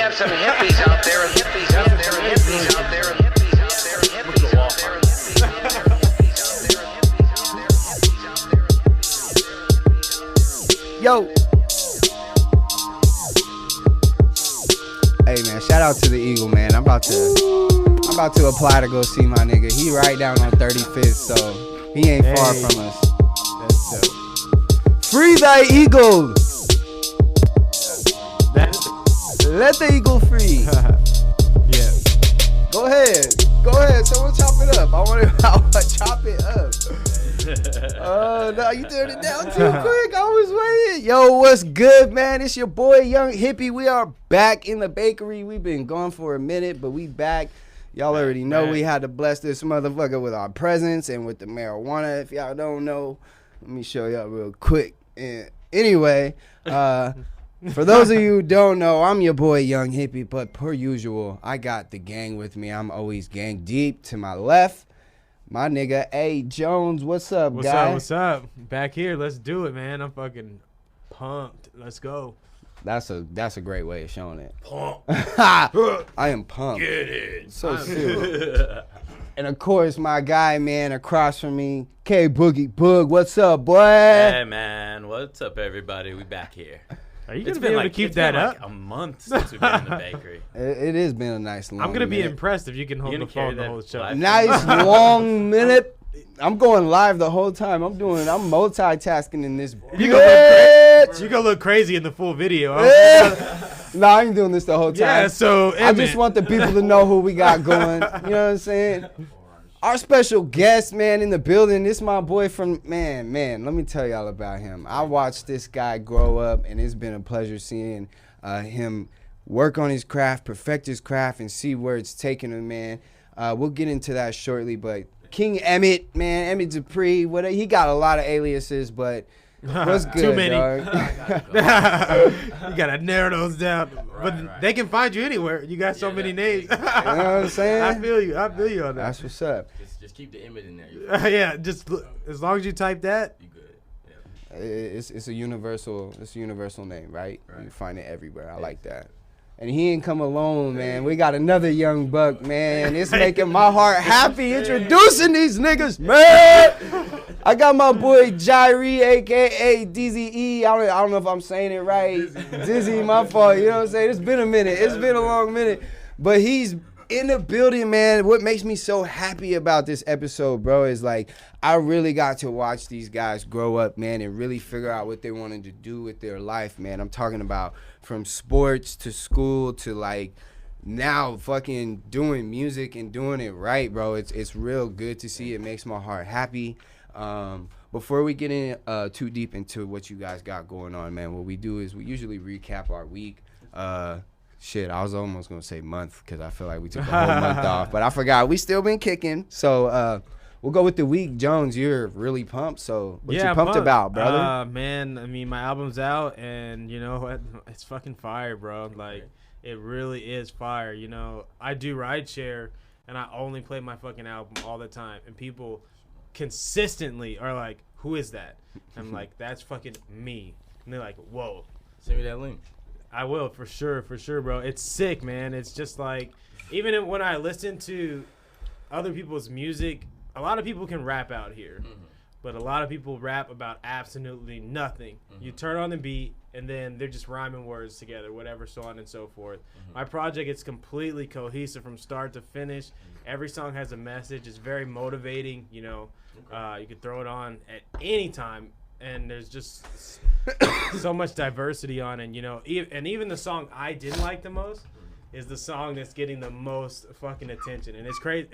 have some hippies out there, and hippies out there, and hippies out there, and hippies out there, and hippies out there, and hippies out there, and hippies out there. Yo. Hey man, shout out to the Eagle, man. I'm about to apply to go see my nigga. He right down on 35th, so he ain't far from us. That's dope. Free thy eagle. Let the eagle free. Yeah. Go ahead. Someone chop it up. I want to chop it up. Oh, no, you turned it down too quick. I was waiting. Yo, what's good, man? It's your boy, Young Hippy. We are back in the bakery. We've been gone for a minute, but we back. Y'all already know we had to bless this motherfucker with our presence and with the marijuana. If y'all don't know, let me show y'all real quick. And anyway, for those of you who don't know, I'm your boy, Young Hippy, but per usual, I got the gang with me. I'm always gang deep. To my left, my nigga, A. Jones. What's up, guy? What's up? Back here. Let's do it, man. I'm fucking pumped. Let's go. That's a great way of showing it. Pumped. I am pumped. Get it. So serious. And of course, my guy, man, across from me, K Boogie Boog. What's up, boy? Hey, man. What's up, everybody? We back here. Are you going to be able to keep that up? Like a month since we've been in the bakery. It has been a nice long I'm going to be minute. impressed if you can hold the phone the whole show. Nice long minute. I'm going live the whole time. I'm multitasking in this. You gonna look crazy in the full video. No, I ain't doing this the whole time. Yeah, so I just want the people to know who we got going. You know what I'm saying? Our special guest, man, in the building. This my boy from, man, let me tell y'all about him. I watched this guy grow up, and it's been a pleasure seeing him work on his craft, perfect his craft, and see where it's taking him, man. We'll get into that shortly, but King Emmitt, man, Emmitt Dupree, he got a lot of aliases, but what's good, too many. dog? You gotta narrow those down, but they can find you anywhere. You got so many names. You know what I'm saying? I feel you on that. That's what's up. Just keep the Emmitt in there. Yeah, just as long as you type that. You good. Yeah. It's a universal name, right? You can find it everywhere. I like that. And he ain't come alone, man. We got another young buck, man. It's making my heart happy introducing these niggas, man. I got my boy Jairi, a.k.a. DZE. I don't know if I'm saying it right. Dizzy, my fault. You know what I'm saying? It's been a minute. It's been a long minute. But he's in the building, man. What makes me so happy about this episode, bro, is like I really got to watch these guys grow up, man, and really figure out what they wanted to do with their life, man. I'm talking about from sports to school to like now fucking doing music and doing it right, bro. It's real good to see. It makes my heart happy. Before we get in too deep into what you guys got going on, man, what we do is we usually recap our week. Shit, I was almost going to say month because I feel like we took a whole month off. But I forgot. We still been kicking. So we'll go with the week. Jones, you're really pumped. So what you pumped about, brother? Man, I mean, my album's out. And, you know, it's fucking fire, bro. Like, it really is fire. You know, I do rideshare, and I only play my fucking album all the time. And people consistently are like, who is that? I'm like, that's fucking me. And they're like, whoa. Send me that link. I will, for sure, bro. It's sick, man. It's just like, even when I listen to other people's music, a lot of people can rap out here, but a lot of people rap about absolutely nothing. You turn on the beat, and then they're just rhyming words together, whatever, so on and so forth. My project is completely cohesive from start to finish. Every song has a message. It's very motivating, you know. You can throw it on at any time, and there's just so much diversity on it, you know. And even the song I didn't like the most is the song that's getting the most fucking attention. And it's crazy.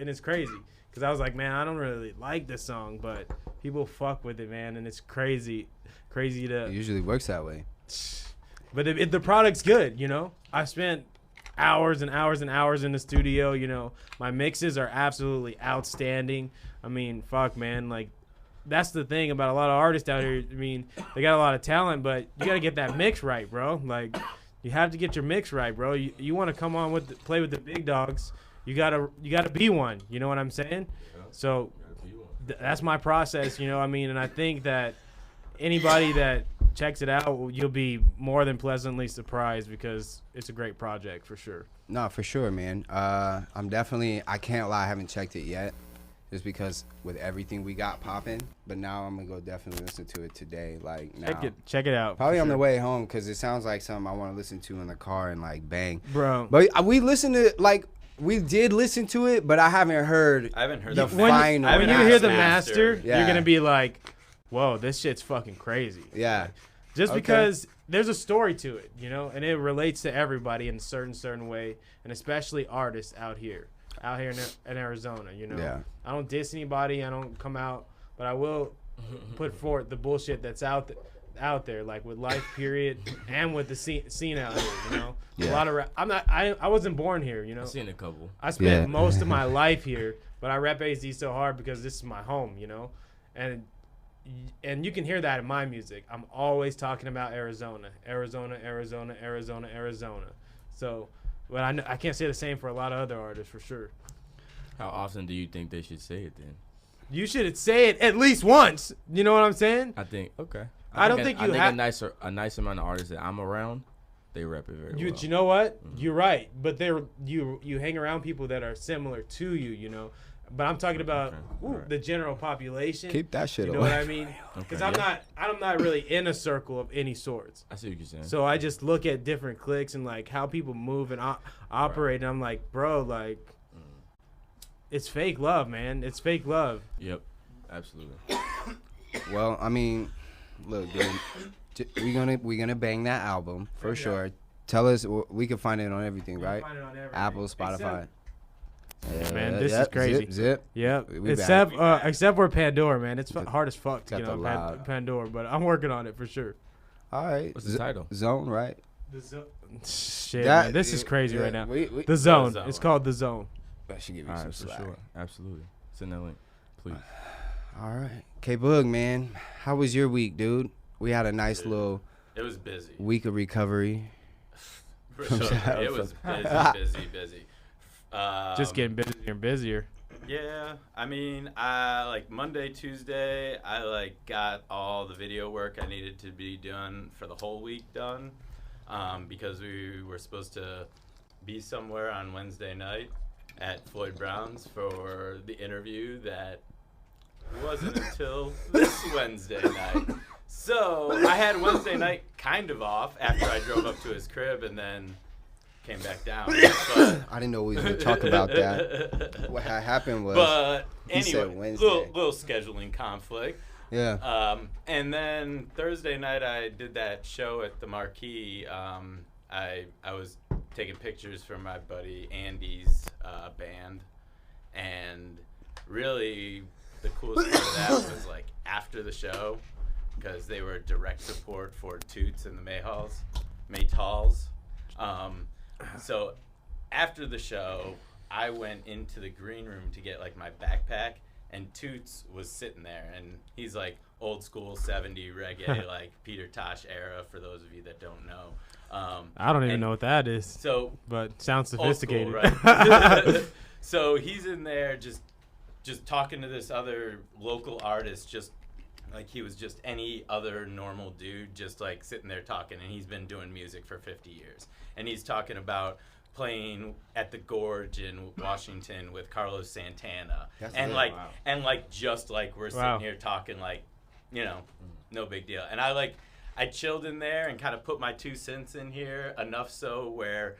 Because I was like, man, I don't really like this song, but people fuck with it, man. And it's crazy to... It usually works that way. But if the product's good, you know. I spent hours and hours and hours in the studio, you know. My mixes are absolutely outstanding. I mean, fuck, man. Like, that's the thing about a lot of artists out here. I mean, they got a lot of talent, but you got to get that mix right, bro. Like, you have to get your mix right, bro. You want to come on play with the big dogs. You gotta be one. You know what I'm saying? So that's my process, you know. I mean, and I think that anybody that checks it out, you'll be more than pleasantly surprised because it's a great project for sure. No, for sure, man. I can't lie, I haven't checked it yet. Just because with everything we got popping, but now I'm gonna go definitely listen to it today. Like now, Check it out. probably for on the sure. way home because it sounds like something I want to listen to in the car and like bang. Bro. But we listened to we did listen to it, but I haven't heard. I haven't heard the the final. When you haven't hear heard the the master, master. Yeah. you're gonna be like, "Whoa, this shit's fucking crazy." Yeah. Just Okay. because there's a story to it, you know, and it relates to everybody in a certain way, and especially artists out here in Arizona, you know. Yeah. I don't diss anybody, I don't come out, but I will put forth the bullshit that's out there, like with life period and with the scene out here, you know. Yeah. A lot of I wasn't born here, you know. I've seen a couple. I spent Yeah. most of my life here, but I rep AZ so hard because this is my home, you know, and you can hear that in my music. I'm always talking about Arizona. So, but I can't say the same for a lot of other artists for sure. How often do you think they should say it then? You should say it at least once. You know what I'm saying? I think okay. I don't think you I think have- a nice amount of artists that I'm around, they rep it very well. You know what? You're right, but you hang around people that are similar to you, you know. But I'm talking about the general population. Keep that shit You know away. what I mean? Because Okay, I'm not really in a circle of any sorts. I see what you're saying. So I just look at different cliques and like how people move and operate, and I'm like, bro, like, it's fake love, man. It's fake love. Yep, absolutely. Well, I mean, look, dude, we gonna bang that album for sure. Tell us we can find it on everything, right? Find it on everything. Apple, Spotify. Man, this is crazy. Zip. Yep. We Except back. except for Pandora, man. It's hard as fuck to got get the on loud. Pandora, but I'm working on it for sure. All right. What's the title? Zone, right? Shit, That- man, this is crazy yeah, right now. we- The Zone. Zone. It's called The Zone. That should give you All some right, for slack. sure. Absolutely. Send that link, please. All right. K Boog, man, how was your week, dude? We had a nice little It was busy. week of recovery. For From sure. Shadow It was from- busy. Just getting busier and busier. Yeah, I mean, I like Monday, Tuesday, I like got all the video work I needed to be done for the whole week done, because we were supposed to be somewhere on Wednesday night at Floyd Brown's for the interview that wasn't until this Wednesday night. So I had Wednesday night kind of off after I drove up to his crib and then came back down. But I didn't know we was gonna talk about that. What had happened was, But he said anyway, Wednesday. little scheduling conflict. yeah, And then Thursday night I did that show at the Marquee. I was taking pictures for my buddy Andy's band, and really the coolest part of that was like after the show, because they were direct support for Toots and the Maytals. So after the show, I went into the green room to get like my backpack, and Toots was sitting there, and he's like old school 70 reggae, like Peter Tosh era, for those of you that don't know. I don't even and know what that is, So but sounds old sophisticated. school, right? So he's in there just talking to this other local artist, just like he was just any other normal dude, just like sitting there talking, and he's been doing music for 50 years. And he's talking about playing at the Gorge in Washington with Carlos Santana. That's And good. like Wow. and like just like we're sitting Wow. here talking, like, you know, no big deal. And I chilled in there and kind of put my 2 cents in here, enough so where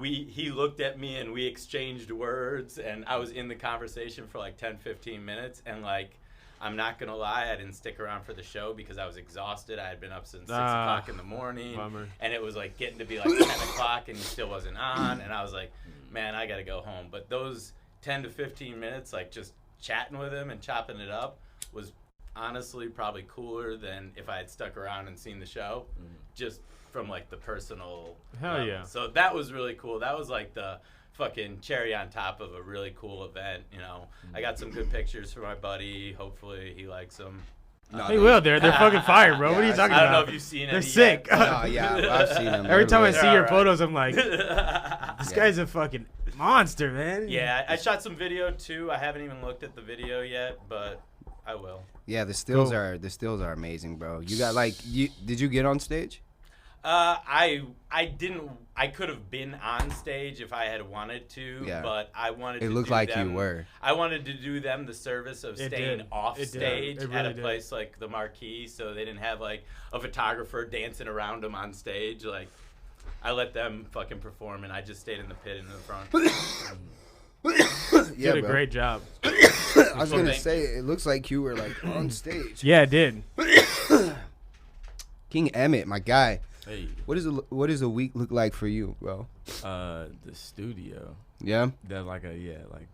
he looked at me and we exchanged words, and I was in the conversation for like 10-15 minutes, and like I'm not gonna lie, I didn't stick around for the show because I was exhausted. I had been up since 6 o'clock in the morning, bummer. and it was like getting to be like 10 o'clock and he still wasn't on, and I was like, man, I gotta go home. But those 10 to 15 minutes, like just chatting with him and chopping it up, was honestly probably cooler than if I had stuck around and seen the show, just from like the personal Hell level. yeah. So that was really cool. That was like the fucking cherry on top of a really cool event, you know. I got some good pictures for my buddy. Hopefully he likes them. No, They will. They're fucking fire, bro. What are you Yeah, talking I don't know about? if you've seen They're any sick. yet. Oh, yeah, well, I've seen them. Every time I They're see your alright. photos, I'm like, this Yeah. guy's a fucking monster, man. Yeah, I shot some video too. I haven't even looked at the video yet, but I will. Yeah, the stills Cool. are amazing, bro. You got did you get on stage? I didn't. I could have been on stage if I had wanted to, Yeah. but I wanted. It to looked do like them, you were. I wanted to do them the service of It staying did. off It did. stage It at really a did. place like the Marquee, so they didn't have like a photographer dancing around them on stage. Like, I let them fucking perform, and I just stayed in the pit in the front. Yeah, Did a bro. great job. I was gonna thank say it looks like you were like on stage. Yeah, it did. King Emmitt, my guy. Hey, What does a week look like for you, bro? the studio. Yeah, That's like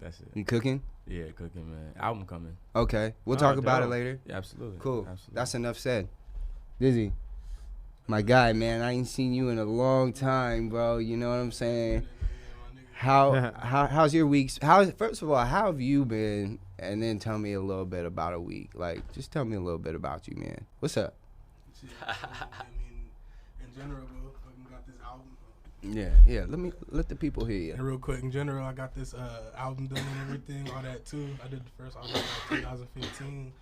that's it. you cooking? Yeah, cooking, man. Album coming. Okay, we'll Oh, talk about it dope. later. Yeah, absolutely. Cool. Absolutely. That's enough said. Dizzy, my guy, man. I ain't seen you in a long time, bro. You know what I'm saying? How's your weeks? First of all, how have you been? And then tell me a little bit about a week. Like, just tell me a little bit about you, man. What's up? I mean, in general, bro, fucking got this album. Yeah. Let the people hear you. And real quick, in general, I got this album done and everything, all that too. I did the first album in like 2015.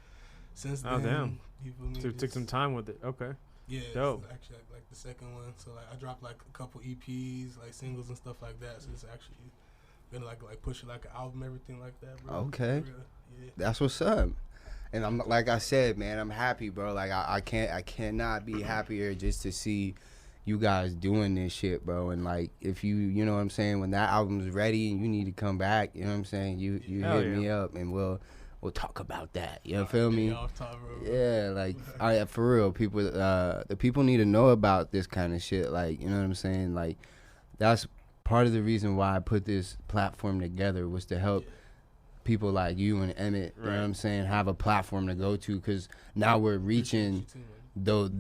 Since then, Oh, damn. you feel me? So it took Just- some time with it. Okay. Yeah, Dope. it's actually like the second one. So like I dropped like a couple EPs, like singles and stuff like that. So it's actually been like pushing like an album, everything like that, bro. Okay. For real, yeah. That's what's up. And I'm like I said, man, I'm happy, bro. Like I cannot be happier just to see you guys doing this shit, bro. And like if you know what I'm saying, when that album's ready and you need to come back, you know what I'm saying, you Hell hit yeah. me up and we'll talk about that. You know, feel me? Yeah, off top, bro. Yeah, like for real, people the people need to know about this kind of shit. Like, you know what I'm saying? Like that's part of the reason why I put this platform together was to help people like you and Emmitt, you know what I'm saying, have a platform to go to, because now we're reaching the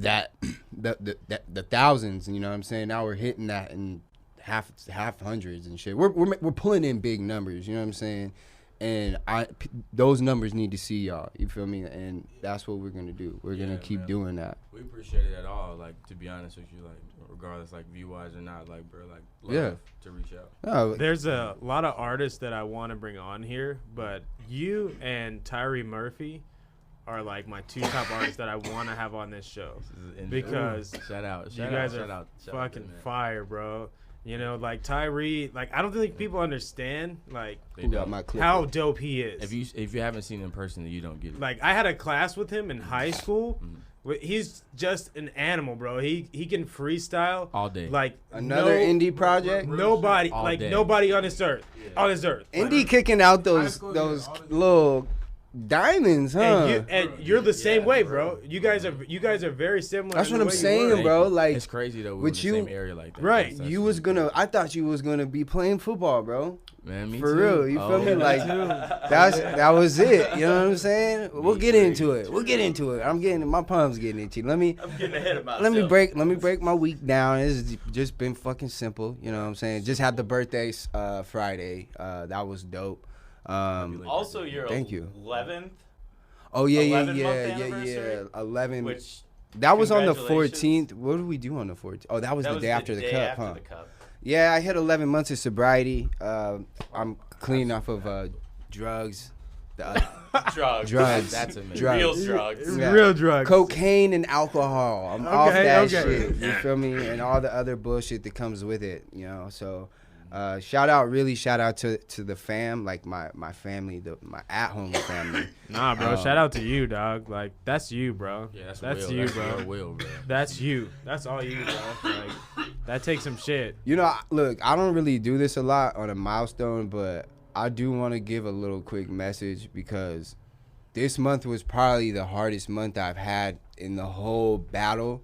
thousands, you know what I'm saying? Now we're hitting that in half hundreds and shit. We're pulling in big numbers, you know what I'm saying? And those numbers need to see y'all, you feel me? And that's what we're gonna do. We're gonna keep man. doing that. We appreciate it at all. Like, to be honest with you, like, regardless, like, view-wise or not, like, bro, like, love Yeah. to reach out. Oh, There's a lot of artists that I want to bring on here, but you and Tyree Murphy are like my two top artists that I want to have on this show because shout out, you guys shout are out, fucking man. fire, bro. You know, like Tyree, like I don't think people understand like They who got don't. my clip? how dope he is. If you haven't seen him in person, then you don't get it. Like I had a class with him in high school. He's just an animal, bro. He can freestyle All day. Like Another indie project? Nobody All like day. nobody on this earth. On this earth. Indie kicking out those school, yeah, all the- little diamonds, huh? And you're the same way, bro. You guys are very similar. That's in what the I'm way you saying, work. bro. Like, it's crazy though. We're in with the you- same area like that. Right. That's you was really gonna. I thought you was gonna be playing football, bro. man, me For too. real, you feel me? me Like too. that was it. You know what I'm saying? We'll get into it. I'm getting my palms getting itchy. Let me I'm getting ahead of myself. let me break my week down. It's just been fucking simple. You know what I'm saying? Just had the birthday Friday. That was dope. Also, your Thank you. 11th, Oh yeah, 11th month anniversary, 11. which That was on the congratulations. 14th. What did we do on the 14th? Oh, that was that the was day after the day cup, after huh? the cup. Yeah, I hit 11 months of sobriety. I'm clean off of drugs, Drugs. drugs, That's amazing. drugs. Real drugs. Yeah. Real drugs. cocaine and alcohol. I'm off Okay, that okay. shit. You feel me? And all the other bullshit that comes with it. You know. So, shout out to the fam, like my family, my at home family. Nah, bro. Shout out to you, dog. Like that's you, bro. Yeah, that's that's Will. you, That's bro. real Will, bro. That's you. That's all you, bro. Like that takes some shit. You know, look, I don't really do this a lot on a milestone, but I do want to give a little quick message because this month was probably the hardest month I've had in the whole battle,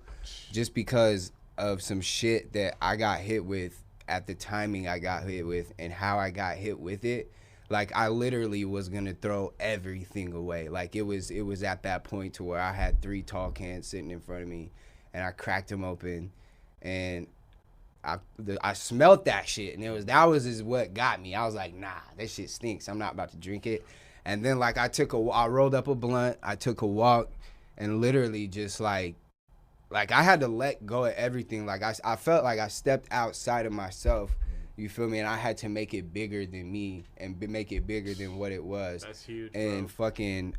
just because of some shit that I got hit with at the timing I got hit with and how I got hit with it. Like, I literally was gonna throw everything away. Like, it was at that point to where I had 3 tall cans sitting in front of me, and I cracked them open, and I smelled that shit, and that was what got me. I was like, nah, that shit stinks. I'm not about to drink it. And then like I rolled up a blunt, I took a walk, and literally just like I had to let go of everything. Like I felt like I stepped outside of myself You feel me? And I had to make it bigger than me and make it bigger than what it was. That's huge, and bro. fucking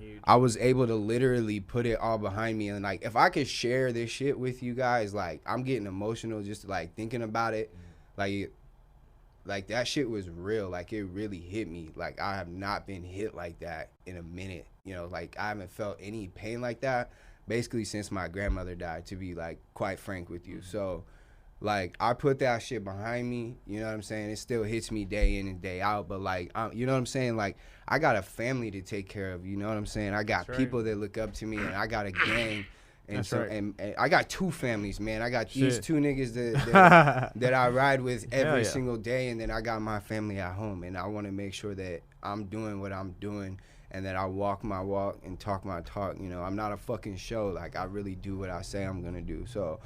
Huge. I was able to literally put it all behind me. And like, if I could share this shit with you guys, like, I'm getting emotional just like thinking about it. Like that shit was real. Like, it really hit me. Like, I have not been hit like that in a minute. You know, like, I haven't felt any pain like that basically since my grandmother died, to be like quite frank with you. So like, I put that shit behind me, you know what I'm saying? It still hits me day in and day out, but like, you know what I'm saying? Like, I got a family to take care of, you know what I'm saying? I got people that look up to me, and I got a gang. And and I got 2 families, man. I got these 2 niggas that I ride with every single day, and then I got my family at home, and I want to make sure that I'm doing what I'm doing, and that I walk my walk and talk my talk. You know, I'm not a fucking show. Like, I really do what I say I'm gonna do. So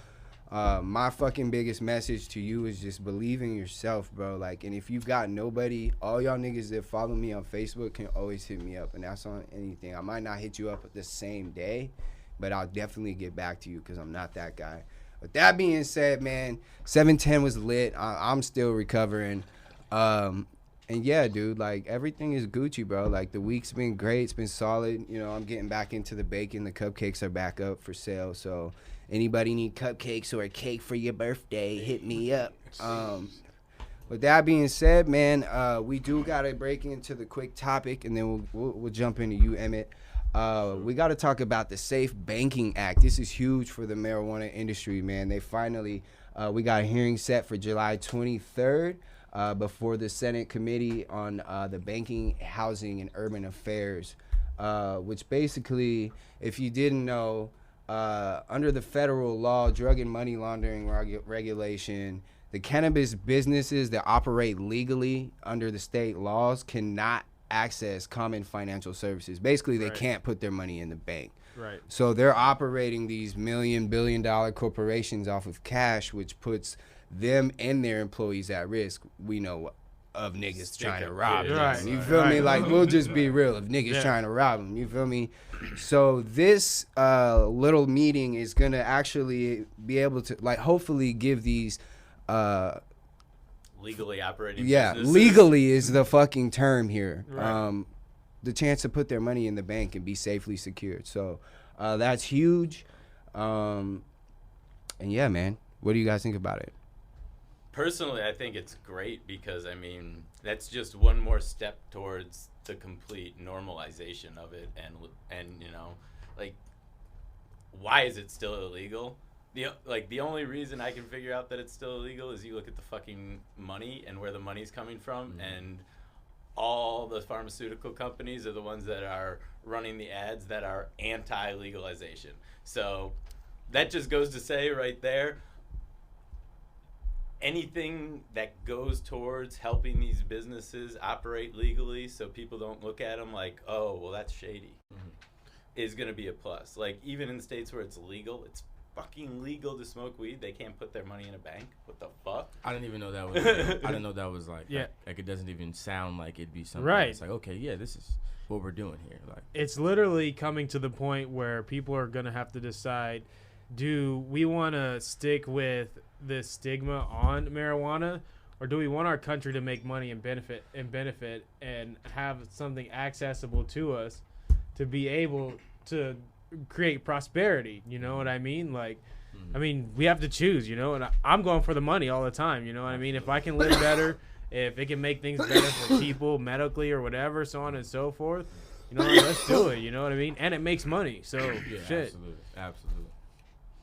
my fucking biggest message to you is just believe in yourself, bro. Like, and if you've got nobody, all y'all niggas that follow me on Facebook can always hit me up, and that's on anything. I might not hit you up the same day, but I'll definitely get back to you because I'm not that guy. With that being said, man, 710 was lit. I'm still recovering. And yeah, dude, like, everything is Gucci, bro. Like, the week's been great. It's been solid. You know, I'm getting back into the baking. The cupcakes are back up for sale. So anybody need cupcakes or a cake for your birthday, hit me up. With that being said, man, we do got to break into the quick topic, and then we'll jump into you, Emmitt. We got to talk about the Safe Banking Act. This is huge for the marijuana industry, man. They finally, we got a hearing set for July 23rd before the Senate Committee on the Banking, Housing, and Urban Affairs, which basically, if you didn't know, under the federal law, drug and money laundering regulation, the cannabis businesses that operate legally under the state laws cannot access common financial services. Basically, they can't put their money in the bank. Right. So they're operating these billion-dollar corporations off of cash, which puts them and their employees at risk. We know of niggas trying to rob them. Right. You feel me? Like, we'll just be real. Of niggas trying to rob them. You feel me? So this little meeting is going to actually be able to, like, hopefully give these legally operating businesses. Legally is the fucking term here. Right. The chance to put their money in the bank and be safely secured. So that's huge. And yeah, man, what do you guys think about it? Personally, I think it's great because, I mean, that's just one more step towards the complete normalization of it. And you know, like, why is it still illegal? The only reason I can figure out that it's still illegal is you look at the fucking money and where the money's coming from, and all the pharmaceutical companies are the ones that are running the ads that are anti-legalization. So that just goes to say right there, anything that goes towards helping these businesses operate legally so people don't look at them like, oh, well, that's shady, is going to be a plus. Like, even in states where it's legal, it's fucking legal to smoke weed. They can't put their money in a bank. What the fuck? I didn't even know that was. I didn't know that was like. Yeah. Like, it doesn't even sound like it'd be something. Right. It's like, okay, yeah, this is what we're doing here. Like, it's literally coming to the point where people are gonna have to decide: do we want to stick with this stigma on marijuana, or do we want our country to make money and benefit and have something accessible to us to be able to create prosperity? You know what I mean? Like, I mean, we have to choose, you know, and I'm going for the money all the time. You know what I mean? If I can live better, if it can make things better for people medically or whatever, so on and so forth, you know, let's do it. You know what I mean? And it makes money. So yeah, shit. Absolutely.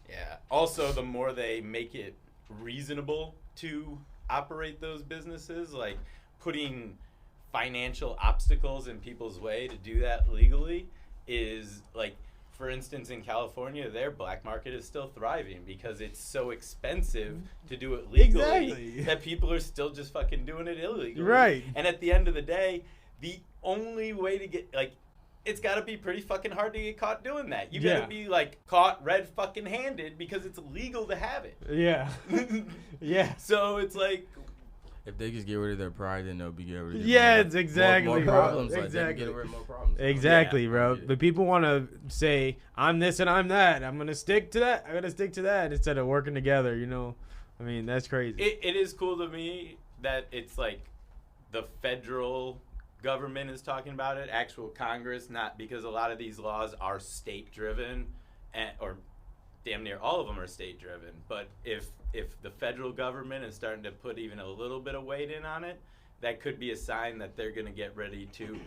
Yeah. Also, the more they make it reasonable to operate those businesses, like putting financial obstacles in people's way to do that legally is like, for instance, in California, their black market is still thriving because it's so expensive to do it legally that people are still just fucking doing it illegally. Right. And at the end of the day, the only way to get, like, it's got to be pretty fucking hard to get caught doing that. You got to be, like, caught red fucking handed because it's legal to have it. Yeah. Yeah. So it's like, if they just get rid of their pride, then they'll be get rid of it's exactly, more bro. problems. Like, Exactly. they get rid of more problems. Exactly, Yeah. bro. But people want to say, I'm this and I'm that. I'm going to stick to that. I'm going to stick to that instead of working together, you know. I mean, that's crazy. It is cool to me that it's like the federal government is talking about it, actual Congress, not because a lot of these laws are state driven, or damn near all of them are state driven. But if the federal government is starting to put even a little bit of weight in on it, that could be a sign that they're gonna get ready to.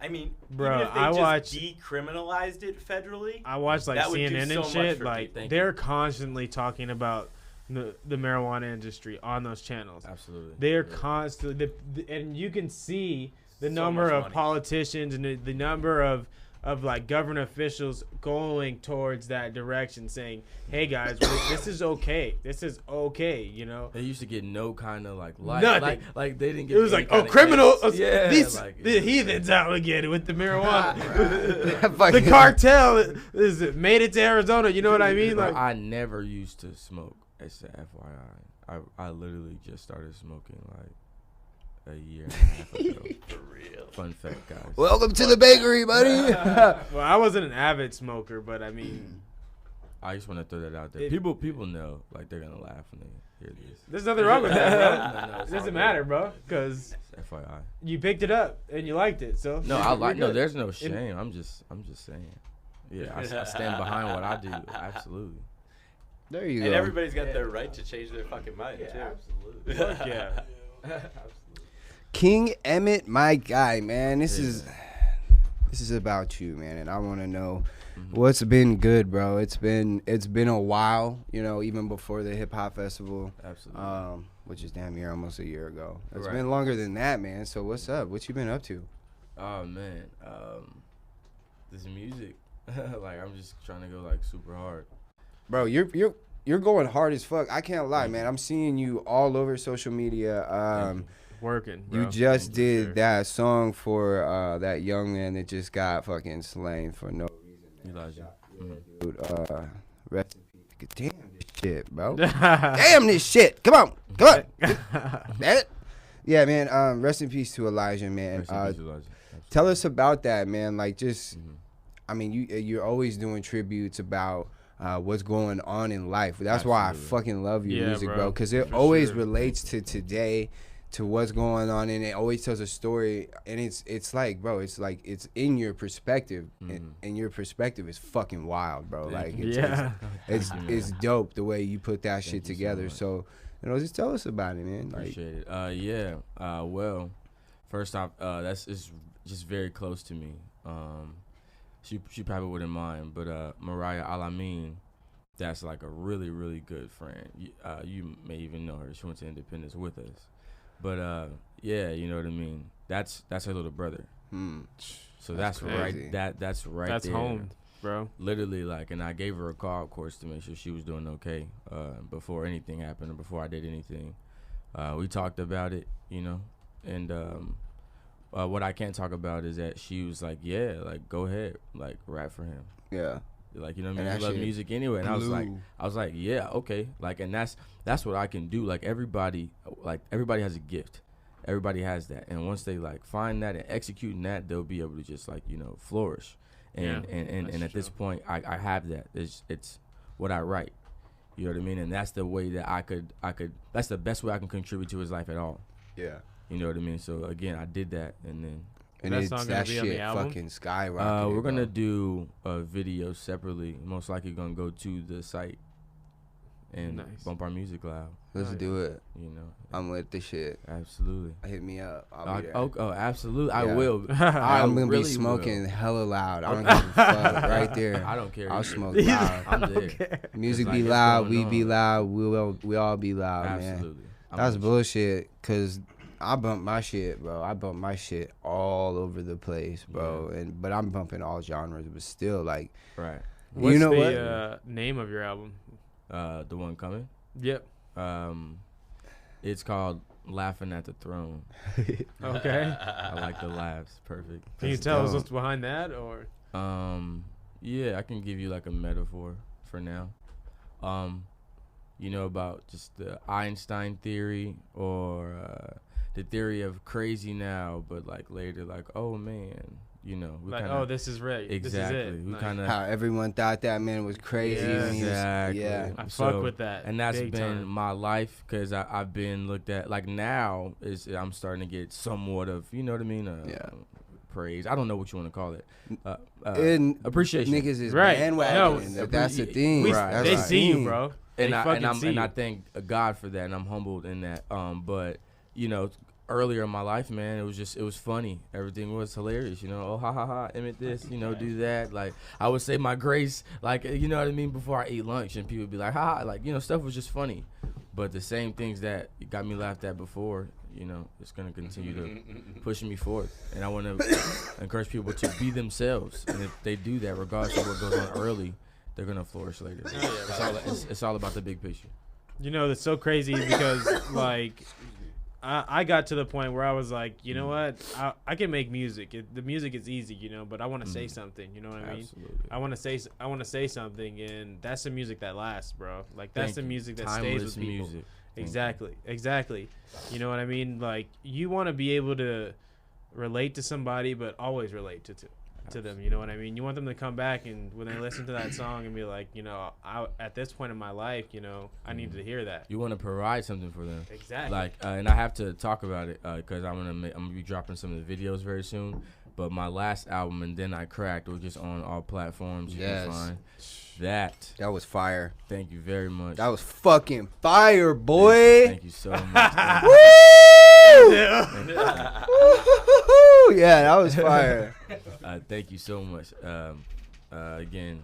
I mean, Bro, even if they I just watched- decriminalized it federally, I watch like that would do CNN and so much shit. for Like people. they're constantly talking about the marijuana industry on those channels. Absolutely. They're constantly, and you can see the So number much of money. politicians and the number of like government officials going towards that direction, saying, "Hey guys, this is okay. This is okay." You know. They used to get no kind of like light. Nothing. Like they didn't get. It was any like, kind oh, of criminal. case. Yeah. These like, the heathens out to get it with the marijuana. the Fucking- cartel is made it to Arizona. You know what I mean? Bro, Like, I never used to smoke. It's a FYI. I literally just started smoking like a year and a half ago. for real. Fun fact, guys. Welcome to the bakery, buddy. well, I wasn't an avid smoker, but I mean, I just want to throw that out there. It- people know, like they're gonna laugh when they hear this. there's nothing wrong with that, bro. No, it's It all doesn't good. matter, bro, because It's FYI. you picked it up and you liked it. So No, you're I like. No, good. there's no shame. I'm just saying. Yeah, I stand behind what I do. Absolutely. There you And go. everybody's got their right to change their fucking mind too. Absolutely. Fuck yeah. King Emmitt, my guy, man. This is about you, man, and I want to know what's been good, bro. It's been a while, you know, even before the hip hop festival, Absolutely. which is damn near almost a year ago. It's Right. been longer than that, man. So what's up? What you been up to? Oh man, this music. Like I'm just trying to go like super hard. Bro, you're going hard as fuck. I can't lie, man. I'm seeing you all over social media. Working. You Bro. just For did sure. that song for that young man that just got fucking slain for no Elijah. dude. Rest in peace. Damn this shit, bro. Damn this shit. Come on. Damn it. Yeah, man. Rest in peace to Elijah, man. Rest in peace, Elijah. Tell us about that, man. Like, just, Mhm. I mean, you're always doing tributes about what's going on in life. That's why I Absolutely. fucking love your Yeah, music, bro. bro, because it For always sure. relates to today, to what's going on, and it always tells a story. And it's like, bro, it's like it's in your perspective, and your perspective is fucking wild, bro. Thank Like, you. it's, Yeah. it's Thank you, it's man. dope the way you put that shit Thank you so together. much. So, you know, just tell us about it, man. Like, Appreciate it. Yeah. Well, first off, that's is just very close to me. She probably wouldn't mind, but Mariah Alamin, that's like a really really good friend. You may even know her. She went to Independence with us, but yeah, you know what I mean. That's her little brother. So that's crazy. right. That's right. That's there. home, bro. Literally, like, and I gave her a call, of course, to make sure she was doing okay before anything happened or before I did anything. We talked about it, you know, and what I can't talk about is that she was like, yeah, like, go ahead, like, rap for him. yeah, Like, you know what I And mean? that You love shit music anyway. And I blew. was like, yeah, okay. Like, and that's what I can do. Like, everybody has a gift. Everybody has that. And once they, like, find that and executing that, they'll be able to just, like, you know, flourish. And Yeah, and at this point, I have that. It's what I write. You know what I mean? And that's the way that I could that's the best way I can contribute to his life at all. yeah. You know what I mean? So again, I did that, and then And That it's song gonna that be on the shit album? fucking skyrocketed. we're gonna bro. do a video separately. Most likely gonna go to the site and Nice. bump our music loud. Let's do it. You know, I'm with the shit. absolutely. Hit me up. I'll be there. Oh, absolutely. I Yeah. will. I'm gonna really be smoking will. hella loud. I don't give a fuck. Right there. I don't care. I'll either. smoke loud. I'm there. Music It's be like, loud. it's We going be on. loud. We all be loud, man. Absolutely. I'm That's with you. bullshit. Cause I bump my shit, bro. I bump my shit all over the place, bro. But I'm bumping all genres. But still, like, Right. What's you know the what? name of your album? The one coming. Yep. It's called Laughing at the Throne. Okay. I like the laughs. Perfect. Can you That's tell us dope. what's behind that, or? Yeah, I can give you like a metaphor for now. You know, about just the Einstein theory or the theory of crazy now, but like later, like, oh man, You know, we Like, kinda, oh, this is right. exactly. This is it. We Like, kind of How everyone thought that man was crazy. Yeah. when he was- exactly. yeah. I So- fuck with that. and that's big been time. my life because I've been looked at like now is I'm starting to get somewhat of you know what I mean Yeah. praise. I don't know what you want to call it. And Appreciation. niggas is Right. bandwagon. No, That's the thing. We, That's they the see you, thing. bro. and They I fucking and, see and you. I thank God for that, and I'm humbled in that. But you know, earlier in my life, man, it was funny. Everything was hilarious. You know, oh ha ha ha, Emmitt this, you know, do that. Like I would say my grace, like you know what I mean, before I eat lunch, and people would be like, ha ha, like you know, stuff was just funny. But the same things that got me laughed at before, you know, it's gonna continue to push me forward. And I want to encourage people to be themselves, and if they do that, regardless of what goes on early, they're gonna flourish later. It's all about the big picture. You know, that's so crazy because like I got to the point where I was like, you know what, I can make music. The music is easy, you know, but I want to say something. You know what I mean? Absolutely. I want to say something, and that's the music that lasts, bro. Like that's Thank the you. music that Timeless stays with people. music. Exactly. You know what I mean? Like you want to be able to relate to somebody, but always relate to them. You know what I mean? You want them to come back and when they listen to that song and be like, you know, at this point in my life, you know, I needed to hear that. You want to provide something for them. Exactly. Like, and I have to talk about it because I'm gonna be dropping some of the videos very soon. But my last album, And Then I Cracked, was just on all platforms. You Yes. can find that. That was fire. Thank you very much. That was fucking fire, boy. Thank you so much. Woo! Yeah, that was fire. Thank you so much. Again,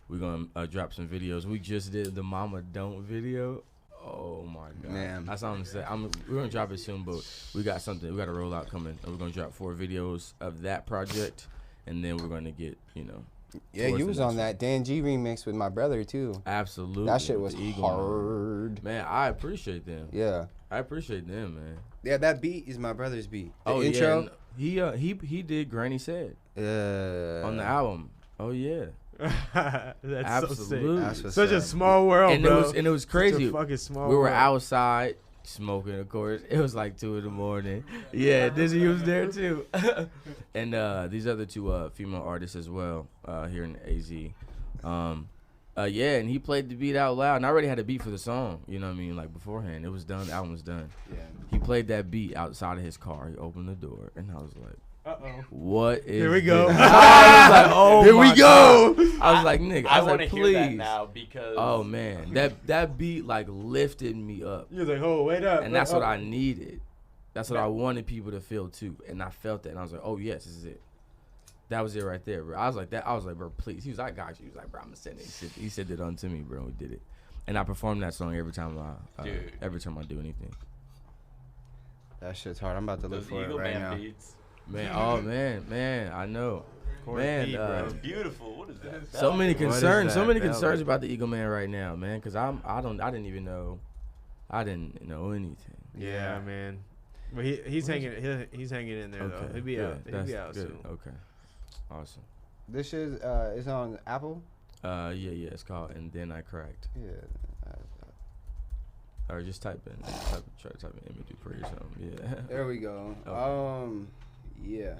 we're gonna drop some videos. We just did the Mama Don't video. Oh my God, Man. that's all I'm saying. We're gonna drop it soon, but we got something. We got a rollout coming, and we're gonna drop 4 videos of that project, and then we're gonna get Yeah, towards you the was next on that Dan G remix with my brother too. Absolutely, That shit with was the Eagle Man. hard. Man, I appreciate them. Yeah. I appreciate them, man. Yeah, that beat is my brother's beat. The intro. Yeah, and he did Granny Said on the album. Oh yeah, That's absolutely. That's so what's sick. Such a up. small world, and bro. it was Such a crazy. fucking small We were world. outside smoking, of course. It was like 2 a.m. Yeah, Dizzy was there too. And these other 2 female artists as well here in AZ. Yeah, and he played the beat out loud. And I already had a beat for the song, you know what I mean, like beforehand. It was done. The album was done. Yeah. He played that beat outside of his car. He opened the door, and I was like, Uh-oh. what is Here we go. this? I was like, oh Here my we go. God. I was like, nigga, I I was want like, to please. hear that now because Oh man, that beat like lifted me up. You're like, oh, wait up. And that's what I needed. That's what I wanted people to feel too. And I felt that. And I was like, oh, yes, this is it. That was it right there, bro. I was like, bro, please. He was like, I got you. He was like, bro, I'm going to send it. He said it unto me, bro. We did it. And I performed that song every time I do anything. That shit's hard. I'm about to look those for it Eagle right Man now. beats. Man, oh, man, I know. Man, beat, bro. Beautiful. What is that? so many concerns. So that? many That concerns was- about the Eagle Man right now, man, because I didn't even know. I didn't know anything. Yeah, man. But he's hanging in there though. He'll be out. He'll be out soon. Okay. Awesome. This shit is on Apple. Yeah, it's called And Then I Cracked. Yeah. Or just try to type in Emmitt Dupree or something. Yeah. There we go. Okay. Yeah.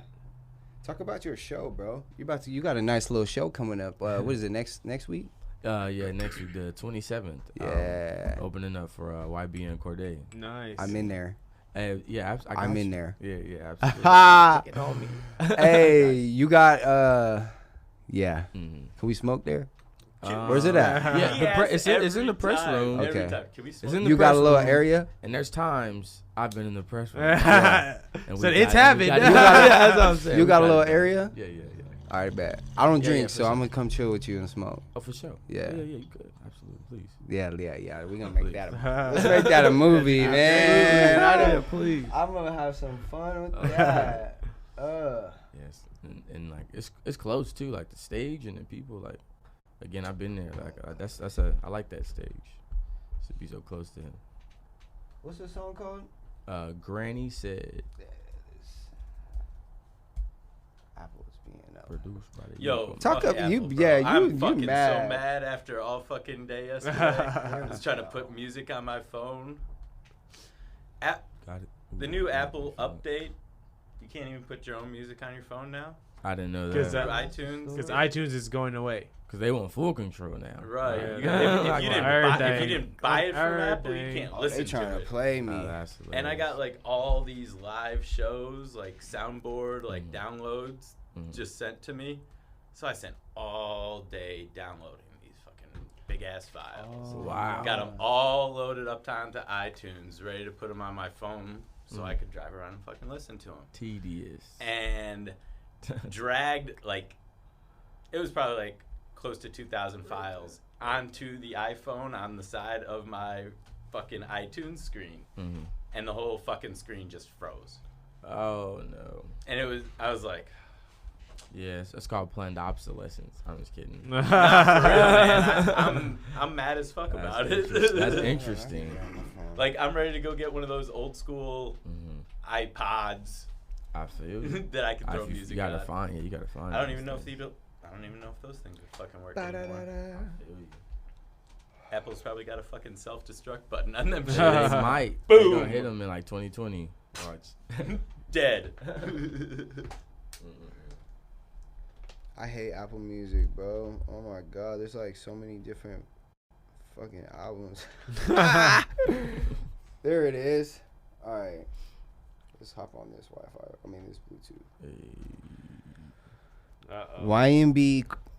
Talk about your show, bro. You got a nice little show coming up. What is it next week? Yeah, next week, the 27th. Yeah. Opening up for YB and Corday. Nice. I'm in there. Yeah, I got I'm in you. there. Yeah, absolutely. Take it on me. Hey, you got yeah. Mhm. Can we smoke there? Where's it at? Yeah, the Yes, it's in the every press time, room. every Okay. time. Can we It's smoke? in the You got press a little room. area? And there's times I've been in the press room. Yeah. And So we it's got- and we happened. got- yeah, that's what I'm saying. You We got a it. little area? Yeah. All right, bet. I don't Yeah, drink, yeah, so for I'm sure. gonna come chill with you and smoke. Oh, for sure. Yeah. Yeah, you could. Absolutely, please. Yeah. We're gonna make Please. that. Let's make that a movie, man. Yeah, please. I'm gonna have some fun with that. Yes, and like it's close too, like the stage and the people. Like again, I've been there. Like I like that stage. To be so close to him. What's the song called? Granny Said, Apple's being up. produced by the Yo, Eagle Man. Talk fuck up- Apple, you- bro. yeah, you- I'm you fucking mad. so mad after all fucking day yesterday. I was trying to put music on my phone. Got it. The Ooh, new yeah, Apple phone. update, you can't even put your own music on your phone now. I didn't know Because that. iTunes. Because iTunes is going away. Because they want full control now. Right. Yeah. If you didn't buy it from Apple, you can't They listen trying to to it. play me. Oh, that's And I got hilarious. like all these live shows, like soundboard, like downloads, just sent to me. So I spent all day downloading these fucking big ass files. Wow. Got them all loaded up onto iTunes, ready to put them on my phone so I could drive around and fucking listen to them. Tedious. And dragged like, it was probably like close to 2,000 files onto the iPhone on the side of my fucking iTunes screen. And the whole fucking screen just froze. Oh no. And I was like, Yes, it's called planned obsolescence. I'm just kidding. nah, for real, man. I'm mad as fuck about it. That's interesting. Like, I'm ready to go get one of those old school iPods I feel you. that I can throw You music gotta on. find. Yeah, you gotta find. I don't those even know if things. those things would fucking work anymore. Apple's probably got a fucking self-destruct button on them. They shits. might. Boom. They gonna hit them in like 2020. Watch. Dead. I hate Apple Music, bro. Oh my god, there's like so many different fucking albums. There it is. All right, let's hop on this Wi-Fi. I mean this Bluetooth.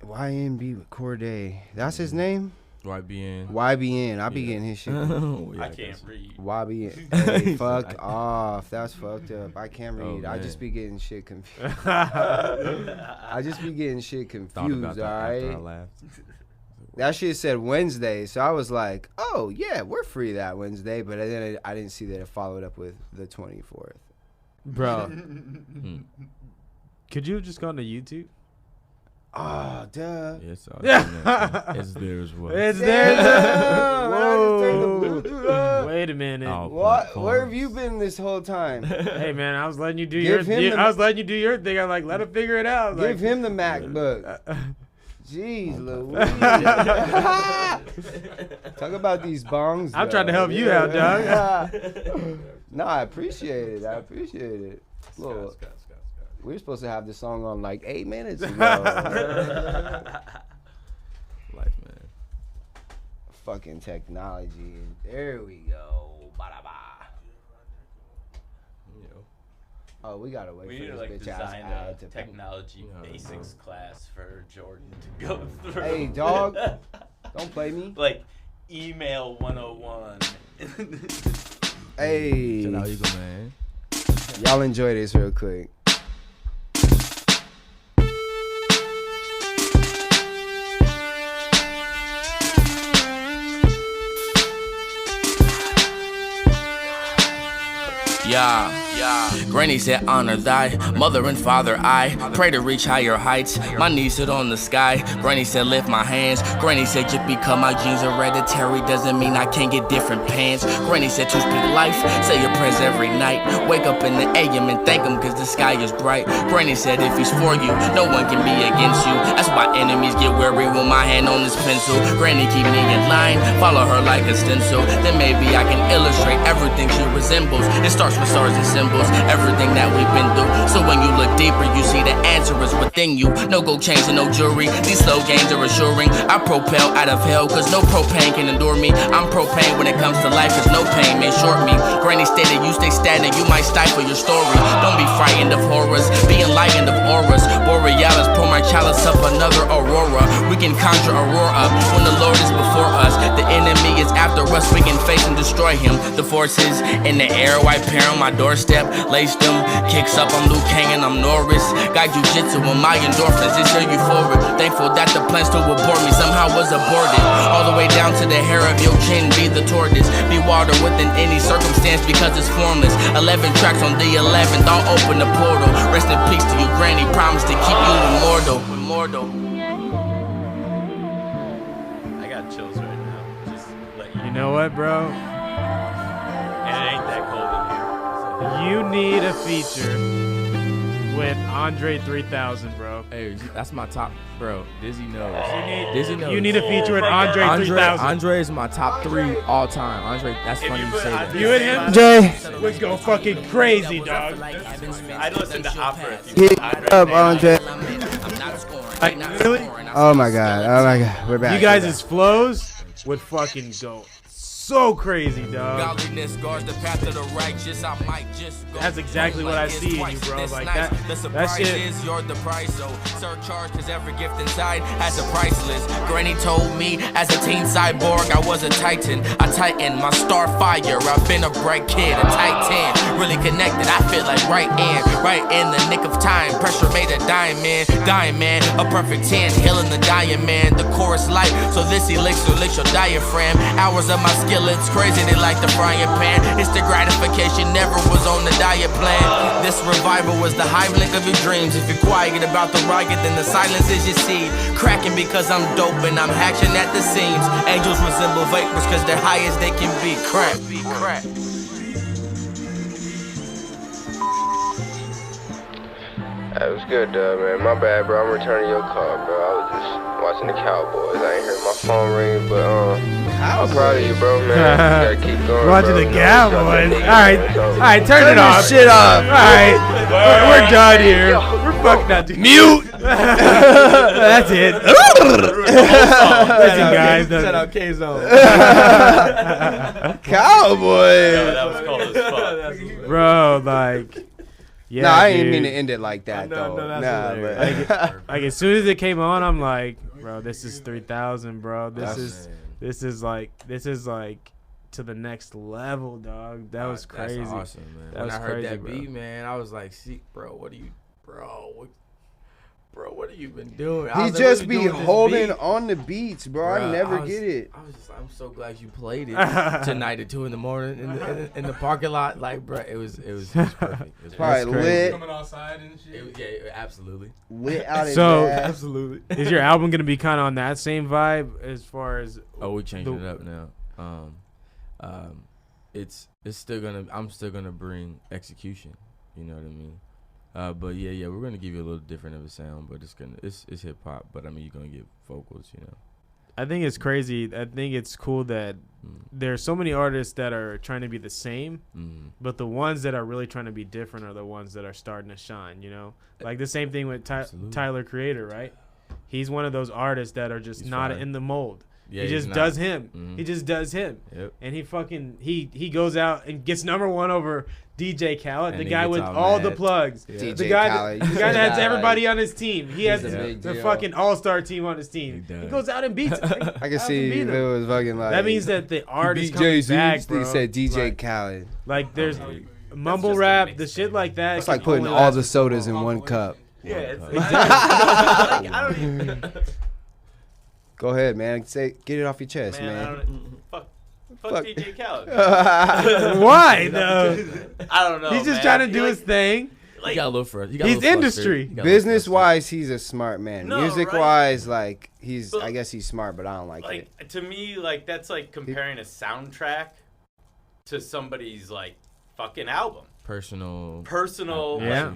YNB Corday. That's his name. YBN. YBN. I be Yeah. getting his shit. Oh, yeah, I can't read. YBN. Hey, fuck off. That's fucked up. I can't Oh, read. I just man. be getting shit confused. I just be getting shit Thought about confused, that after I alright? laughed. That shit said Wednesday, so I was like, oh, yeah, we're free that Wednesday, but then I didn't see that it followed up with the 24th. Bro, Hmm. could you have just gone to YouTube? Oh, duh. It's, Yeah. it's there as well. It's Damn, there. man, I just Whoa. turned the Bluetooth on. Wait a minute. Oh. What? Where have you been this whole time? Hey man, I was letting you do Give him the- I was letting you do your thing. I'm like, let him figure it out. Give Like, him the MacBook. Jeez, Louise. Talk about these bongs. I'm though. trying to help you out, dog. No, I appreciate it. I appreciate it. Look, Scott. we were supposed to have this song on like 8 minutes ago. Life, man. Fucking technology. There we go. Ba-da-ba. You know. Oh, we gotta wait We for need to this like bitch ass design a ad to technology No, basics class for Jordan to go through. Hey, dog. Don't play me. Like email 101. Hey, Shout out Eagle, man. y'all enjoy this real quick. Yeah. Granny said, honor thy mother and father. I pray to reach higher heights. My knees sit on the sky. Granny said, lift my hands. Granny said, just because my genes are hereditary doesn't mean I can't get different pants. Granny said, to speak life, say your prayers every night. Wake up in the AM and thank him cause the sky is bright. Granny said, if he's for you, no one can be against you. That's why enemies get weary with my hand on this pencil. Granny keep me in line, follow her like a stencil. Then maybe I can illustrate everything she resembles. It starts with stars and symbols, everything that we've been through. So when you look deeper, you see the answer is within you. No gold chains and no jewelry, these slow gains are assuring I propel out of hell, cause no propane can endure me. I'm propane when it comes to life, cause no pain may short me. Granny stated, you stay stagnant, you might stifle your story. Don't be frightened of horrors, be enlightened of auras. Borealis, pour my chalice up another aurora. We can conjure a roar up when the Lord is before us. The enemy is after us, we can face and destroy him. The forces in the air, white pair on my doorstep, laced them, kicks up, I'm Liu Kang and I'm Norris. Got jujitsu and my endorphins, it's here euphoric. Thankful that the plan still abort me, somehow was aborted. All the way down to the hair of your chin, be the tortoise. Be water within any circumstance because it's formless. 11 tracks on the 11th, I'll open the portal. Rest in peace to you, granny, promise to keep you immortal. I got chills right now. Just let you You know what, bro? And it ain't that cold in here. You need a feature with Andre 3000, bro. Hey, that's my top, bro. Dizzy knows. You need a feature with Andre 3000. Andre is my top 3 all time. Andre, that's funny you say that. You and him, Jay, would go fucking crazy, dog. I'd listen to opera if you hit up, Andre. Like, really? Oh my god, we're back. You guys' flows would fucking go so crazy, dog. Godliness guards the path of the righteous. I might just go. That's exactly what I see in you, bro. Like that. The surprise shit. is you're the price. So surcharge, cause every gift inside has a price list. Granny told me as a teen cyborg I was a titan. I tighten my star fire. I've been a bright kid, a titan. Really connected. I feel like right in the nick of time. Pressure made a diamond, a perfect 10, healing the dying man. The chorus light, so this elixir licks your diaphragm. Hours of my skill, it's crazy, they like the frying pan. It's the gratification, never was on the diet plan. This revival was the high blink of your dreams. If you're quiet about the riot, then the silence is your seed. Cracking because I'm dope and I'm hatching at the seams. Angels resemble vapors cause they're high as they can be. Crack. That was good, man. My bad, bro. I'm returning your call, bro. I was just watching the Cowboys. I ain't heard my phone ring, but I'm proud of you, bro, man. You gotta keep going. Watching bro. the You know, Cowboys. you All right, turn it off. Shit off. All right, we're done here. We're fucked up. Mute. That's it. Listen, guys. Shout out K-Zone. Cowboys. That was cold as fuck. Bro, like, yeah. No, I didn't dude. mean to end it like that, though. that's hilarious. but Like as soon as it came on, I'm like, bro, this is 3000, bro. This is like to the next level, dog. That was crazy. That's awesome, man. That When was I heard crazy, that bro. beat, man, I was like, see, bro, what have you been doing? I he was like, just what be you doing with this holding beat? on the beats, bro. I Bruh, never was- get it. I was just, I'm so glad you played it tonight at 2 in the morning in the parking lot. Like, bro, it was perfect. It was Probably crazy. lit, Coming outside and shit. Yeah, absolutely. lit out his So- ass. Absolutely. Is your album gonna be kind of on that same vibe as far as? Oh, we changing The- it up now. It's still gonna. I'm still gonna bring execution. You know what I mean? But yeah, we're gonna give you a little different of a sound, but it's hip hop. But I mean, you're gonna get vocals. You know. I think it's crazy. I think it's cool that there's so many artists that are trying to be the same, but the ones that are really trying to be different are the ones that are starting to shine, you know? Like the same thing with Absolutely. Tyler Creator, right? He's one of those artists that are just He's not fire. in the mold. Yeah, he he's just not. does him. Mhm. He just does him. Yep. And he goes out and gets #1 over DJ Khaled, And the he guy gets with all all the mad. plugs. Yeah. The DJ guy, Khaled. the guy that has Yeah, everybody like, on his team. He has a the big deal. fucking all-star team on his team. He He does. goes out and beats him. I can see if it was fucking like. That means that the artist beat coming Jay-Z, back, bro. They said DJ Like, Khaled. like there's mumble just a rap, mixtape. the shit like that. It's can like putting only all last the for so sodas in long. one cup. Yeah, it's Exactly. like, I don't even. Go ahead, man. Get it off your chest, Man, I man. don't. Fuck Fuck. DJ Khaled. Why though? I don't know. He's just man. trying to do He, his thing. like, You got a little frustrated. He's industry. Business wise, he's a smart man. No, Music right? wise, like I But- guess he's smart, but I don't like it. like to me, like that's like comparing a soundtrack to somebody's like fucking album. personal. Yeah.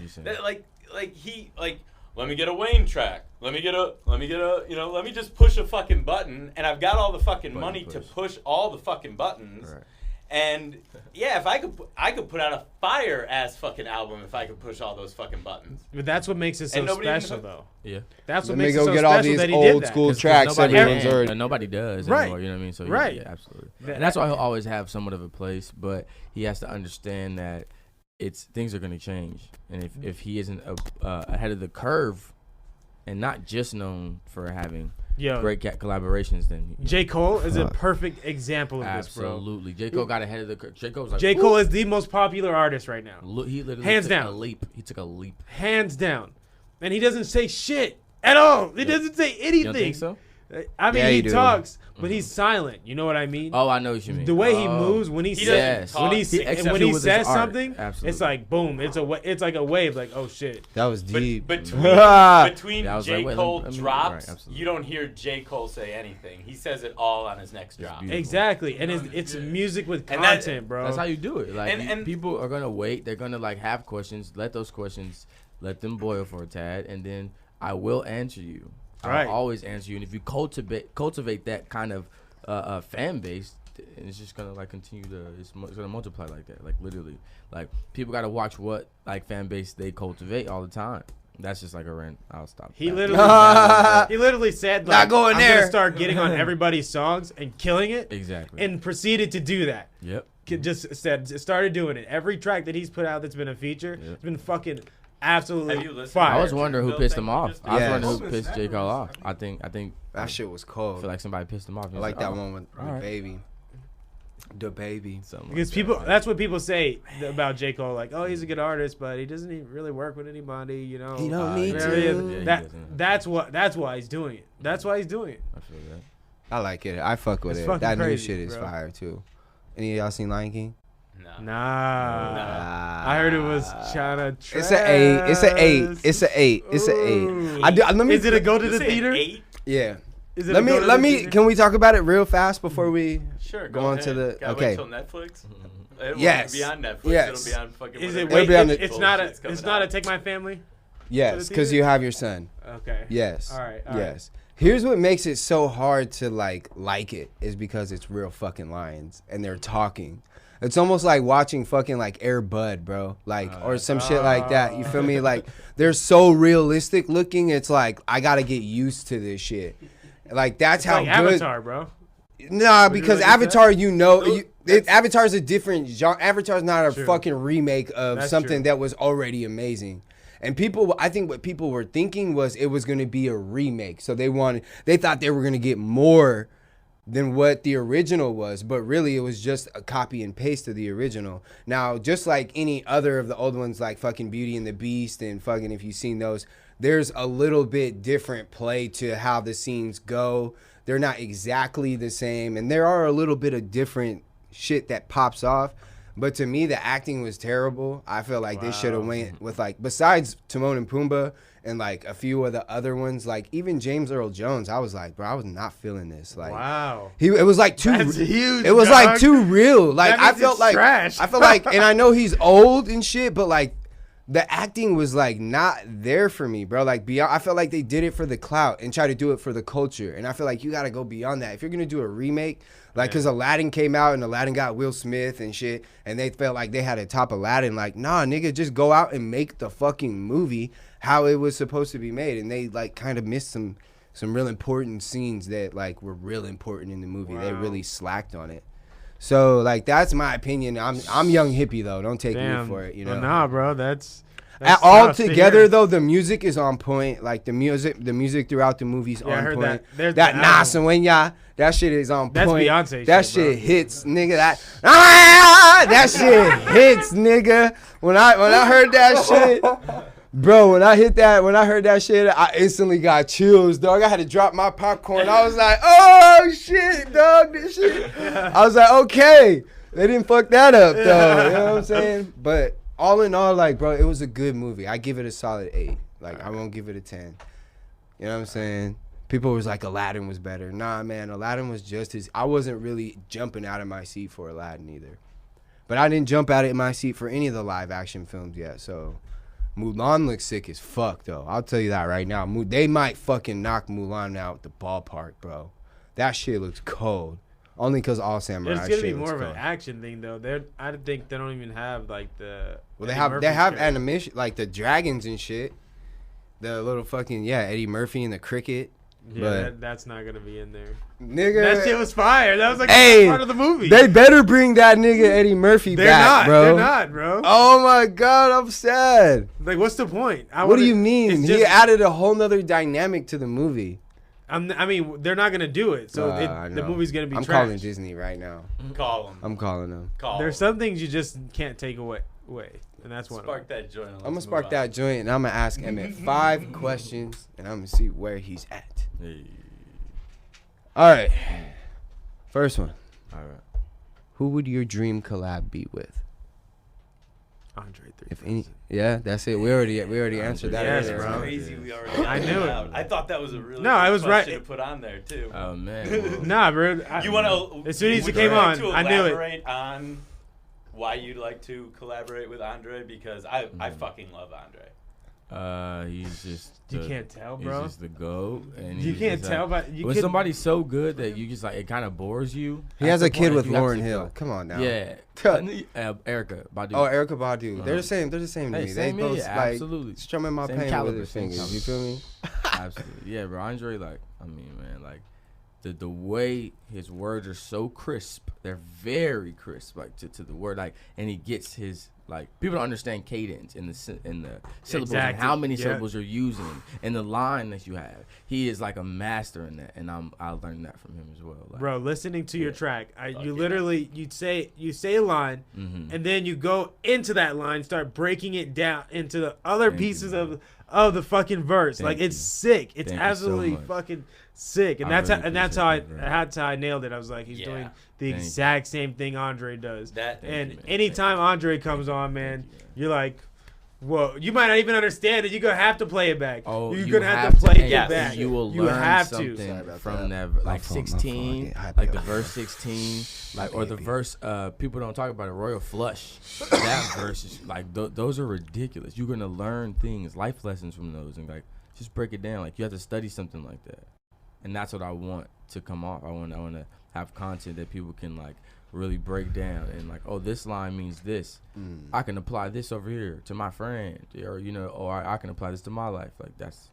Like he like let me get a Wayne track. Let me get a let me just push a fucking button and I've got all the fucking Button money to push. push all the fucking buttons. Right. And yeah, if I could put out a fire ass fucking album if I could push all those fucking buttons. But that's what makes it so And nobody even special, kn- though. Yeah. That's what Let me makes it go so get all special these that he did old that. school 'Cause tracks. nobody Everyone's can, already. and nobody does Right. anymore. You know what I mean? So Right. yeah, absolutely. That- And that's why he'll always have somewhat of a place, but he has to understand that things are going to change, and if he isn't ahead of the curve, and not just known for having Yo, great collaborations, then J. Cole is a Fuck. perfect example of this, bro. absolutely. J. Cole got ahead of the curve. J. Cole was like, J. Cole is the most popular artist right now. he literally Hands took down. a leap. He took a leap. Hands down. And he doesn't say shit at all. He doesn't say anything. You don't think so? I mean, Yeah, he you do. talks, but he's silent. You know what I mean? Oh, I know what you mean. The way he Oh. moves when he He says doesn't when he talk. He executes when he with his says art. something, Absolutely. it's like boom. It's like a wave. Like oh shit. That was But deep. between Yeah, I was J. like, wait, Cole let me- drops, right, absolutely. you don't hear J. Cole say anything. He says it all on his next drop. beautiful. Exactly, and it's music with And that- content, bro. That's how you do it. Like And- people are gonna wait. They're gonna like have questions. Let those questions let them boil for a tad, and then I will answer you. Right. I'll always answer you, and if you cultivate that kind of fan base, and it's just gonna like continue to it's gonna multiply like that, like literally, like people gotta watch what like fan base they cultivate all the time. That's just like a rant. I'll stop. He that. literally said, Not like, going I'm there. gonna start getting on everybody's songs and killing it, Exactly. and proceeded to do that. Yep. Started doing it. Every track that he's put out that's been a feature, Yep. it's been fucking absolutely Have you listened fire. I was wondering who Bill pissed thing him you off. just I was did? wondering who Yes. pissed J. Cole off. I think That shit was I cold. feel like somebody pissed him off. I like that one with alright. Baby. The Baby. Something Because like people, that. that's what people say about J. Cole. Like, oh, he's a good artist, but he doesn't even really work with anybody. You know, He don't need whatever to. he is. Yeah, he That doesn't. that's why he's doing it. That's why he's doing it. I feel that. I like it. I fuck with It's it. fucking That new crazy, shit is bro. fire too. Any of y'all seen Lion King? No. Nah. I heard it was China. It's an 8. It's an 8. It's an 8. It's an 8. Ooh. Let me. Is it a go to You the said theater? 8? Yeah. Is it Let a me. go to Let the me. theater? Can we talk about it real fast before we? Sure. Go on to ahead. the- Gotta okay. Wait till Netflix. It Yes. won't be on Netflix. Yes. It'll be on fucking. Is it? whatever Wait, Wait, be on it, the- it's not a. bullshit's coming It's not a out. Take My Family. Yes, because theater? you have your son. Okay. Yes. All right. Yes. Here's what makes it so hard to like it is because it's real fucking lions and they're talking. It's almost like watching fucking like Air Bud, bro. Like or some shit like that. You feel me? Like they're so realistic looking. It's like I gotta get used to this shit. Like that's It's how like good. Avatar, bro. Nah, because really get Avatar, you know, That's- Avatar's a different genre. Avatar's not a True. fucking remake of That's something true. that was already amazing. And people, I think what people were thinking was it was going to be a remake. So they thought they were going to get more than what the original was. But really, it was just a copy and paste of the original. Now, just like any other of the old ones, like fucking Beauty and the Beast and fucking, if you've seen those, there's a little bit different play to how the scenes go. They're not exactly the same. And there are a little bit of different shit that pops off. But to me, the acting was terrible. I feel like they should have went with like, besides Timon and Pumbaa and like a few of the other ones, like even James Earl Jones, I was like, bro, I was not feeling this. Like, Wow. it was like too. That's huge, It was dog. like too real. Like That I means felt it's like trash. I feel like, and I know he's old and shit, but like the acting was like not there for me, bro. Like beyond, I felt like they did it for the clout and tried to do it for the culture, and I feel like you got to go beyond that if you're gonna do a remake. Like, cause Aladdin came out and Aladdin got Will Smith and shit, and they felt like they had to top Aladdin. Like, nah, nigga, just go out and make the fucking movie how it was supposed to be made, and they like kind of missed some real important scenes that like were real important in the movie. They really slacked on it. So like that's my opinion. I'm young hippie though. Don't take Damn. me for it. You know. Well, nah, bro. That's All tough to together hear. though, the music is on point. Like the music throughout the movie's Yeah, I on heard point. that. There's That the Nah album. Sueña, that shit is on That's point. Beyonce That shit, bro. shit hits, nigga. That shit hits, nigga. When I heard that shit, bro. When I heard that shit, I instantly got chills, dog. I had to drop my popcorn. I was like, oh shit, dog, this shit. I was like, okay, they didn't fuck that up, though. You know what I'm saying? But all in all, like, bro, it was a good movie. I give it a solid 8. Like, I won't give it a 10. You know what I'm saying? People was like, Aladdin was better. Nah, man, Aladdin was just as... I wasn't really jumping out of my seat for Aladdin either. But I didn't jump out of my seat for any of the live-action films yet, so... Mulan looks sick as fuck, though. I'll tell you that right now. They might fucking knock Mulan out the ballpark, bro. That shit looks cold. Only because all samurai It's gonna shit be looks more of cold. an action thing though. I think they don't even have like the. Well, they Eddie have Murphy character. animation, like the dragons and shit. The little fucking, Eddie Murphy and the cricket. Yeah, but that's not gonna be in there. nigga, That shit was fire. That was like Hey, part of the movie. they better bring that nigga Eddie Murphy They're back, not, bro. They're not, bro. Oh my god, I'm sad. Like, what's the point? What do you mean? it's He just- added a whole nother dynamic to the movie. I mean, they're not gonna do it, so I the know. movie's gonna be I'm trash. calling Disney right now. Call them. I'm calling them. Call. There's some things you just can't take away, and that's one. Spark that joint. I'm gonna spark that joint and I'm gonna ask Emmitt 5 questions and I'm gonna see where he's at. Hey. All right. First one. All right. Who would your dream collab be with? Andre 3000. If any, yeah, that's it. We already answered that. Yes, earlier. bro. Crazy. We already. I knew it. I thought that was a really. No, I good was right. question to put on there too. Oh man. Nah, bro. You want to? As soon as it came on, I knew it. Elaborate on why you'd like to collaborate with Andre because I fucking love Andre. He's just. You can't tell, bro. He's just the GOAT. And You he's can't just tell, like, but you when can. somebody's so good that you just like it kind of bores you. He at has the a kid point, with you have Lauryn to Hill. go. Come on now. Yeah. Erica Badu. Oh, Erica Badu. They're the same. They're the same to Hey, me. same they me, both yeah, like absolutely. strumming my Same pain with caliber, their same fingers. You caliber. feel me? Absolutely. Yeah, bro. Andre, like, I mean, man, like, the way his words are so crisp, they're very crisp, like to the word, like, and he gets his like people don't understand cadence in the syllables and Exactly. how many Yeah. syllables you're using and the line that you have. He is like a master in that, and I learned that from him as well. Like, Bro, listening to your track, you yeah. literally you say a line, and then you go into that line, start breaking it down into the other Thank you, pieces man. of the fucking verse. Thank Like it's you. sick. It's Thank you so absolutely much. fucking sick. And I that's really how, and that's appreciate how that, bro. that's how I nailed it. I was like, he's Yeah. doing the Thank you. exact same thing Andre does. That- Thank and you, man. anytime Andre comes on, man, you're like, whoa, you might not even understand it. You're gonna have to play it back. Oh, you're you gonna have have to play and it yes, back. You will You learn have something to. Sorry about from that. that, My like fault, my fault. I 16, get hyped like the up. verse 16, like My or the baby. verse. People don't talk about it. Royal Flush. That verse is like those are ridiculous. You're gonna learn things, life lessons from those, and like just break it down. Like you have to study something like that, and that's what I want to come off. I want to have content that people can like really break down and like, oh, this line means this. I can apply this over here to my friend, or or I can apply this to my life. Like that's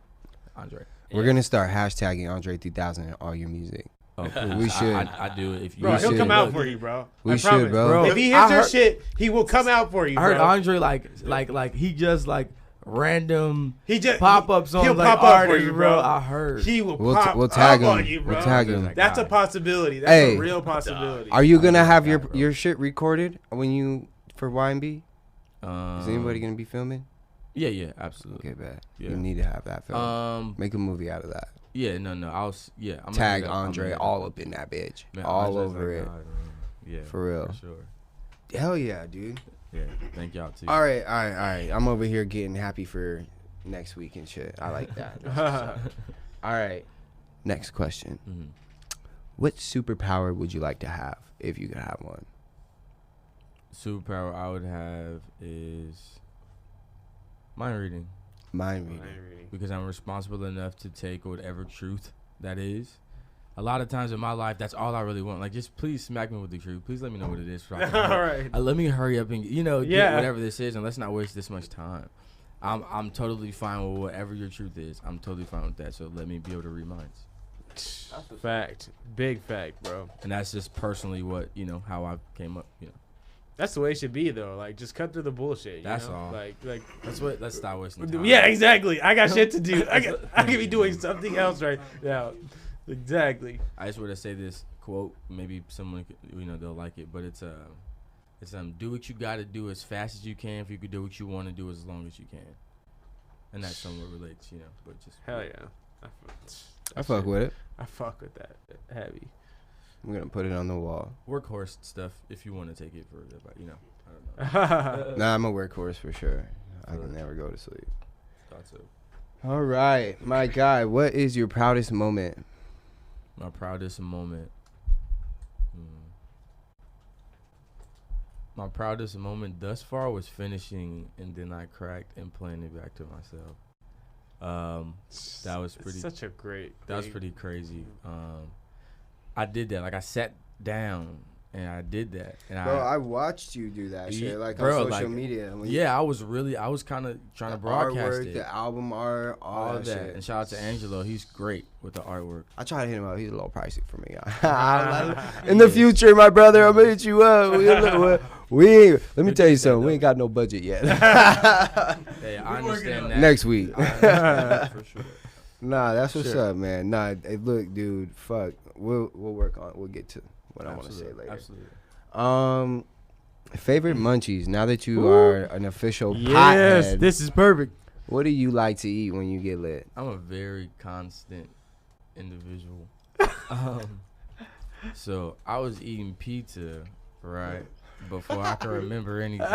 Andre. We're gonna start hashtagging Andre 3000 in all your music. Oh, please. We should. I do it if you. Bro, We he'll should. come out for you, bro. We I should, promise. bro. If he I hears your heard- shit, he will come out for you. I heard bro. Andre like he just like random He just pop ups on he'll like pop up for artists, you, bro. bro. I heard. He will We'll pop we'll tag up him. on you, bro. We'll tag him. Like, That's a God. possibility. That's Hey. a real possibility. Are you gonna have that, your bro. your shit recorded when you for YMB? Is anybody gonna be filming? Yeah, absolutely. Okay, bad. Yeah. You need to have that film. Make a movie out of that. Yeah, no, I'm Tag gonna do that. Andre I'm all up in that bitch, Man, all Andre's over like it. God, man. Yeah, For real. for sure. Hell yeah, dude. Yeah, thank y'all too. All right. I'm over here getting happy for next week and shit. I like that. That's what's up. All right. Next question. Mhm. What superpower would you like to have if you could have one? Superpower I would have is mind reading, Mind reading. because I'm responsible enough to take whatever truth that is. A lot of times in my life, that's all I really want. Like, just please smack me with the truth. Please let me know what it is. So I can All right. let me hurry up and get Yeah. whatever this is, and let's not waste this much time. I'm totally fine with whatever your truth is. I'm totally fine with that. So let me be able to read minds. Fact. Big fact, bro. And that's just personally what how I came up. That's the way it should be, though. Like, just cut through the bullshit. That's know? all. Like. Let's stop wasting time. Yeah, exactly. I got shit to do. I could be doing something else right now. Exactly. I just want to say this quote. Maybe someone they'll like it, but it's do what you got to do as fast as you can. If you could do what you want to do as long as you can, and that somewhat relates, But just Hell yeah. I fuck with it. I fuck with that heavy. I'm gonna put it on the wall. workhorse stuff if you want to take it further. But I don't know. Nah, I'm a workhorse for sure. I can never go to sleep. Thought so. All right, my guy. What is your proudest moment? My proudest moment. My proudest moment thus far was finishing, and then I cracked and playing it back to myself. That was pretty. Such a great. That was pretty crazy. I did that. Like I sat down and I did that. And Bro, I watched you do that shit, like Bro, on social like, media. When yeah, I was kind of trying to the broadcast artwork, it. the album art, all all that that. shit. And shout out to Angelo. He's great with the artwork. I try to hit him up. He's a little pricey for me. In the future, my brother, I'm gonna hit you up. Let me tell you something. We ain't got no budget yet. Hey, I understand that. Next week. I understand that for sure. Nah, that's what's Sure. up, man. Nah, hey, look, dude. Fuck. We'll work on. We'll get to what I want to say later. Absolutely. Favorite munchies. Now that you are an official Yes, pothead, this is perfect. what do you like to eat when you get lit? I'm a very constant individual. So I was eating pizza, right? before I can remember anything,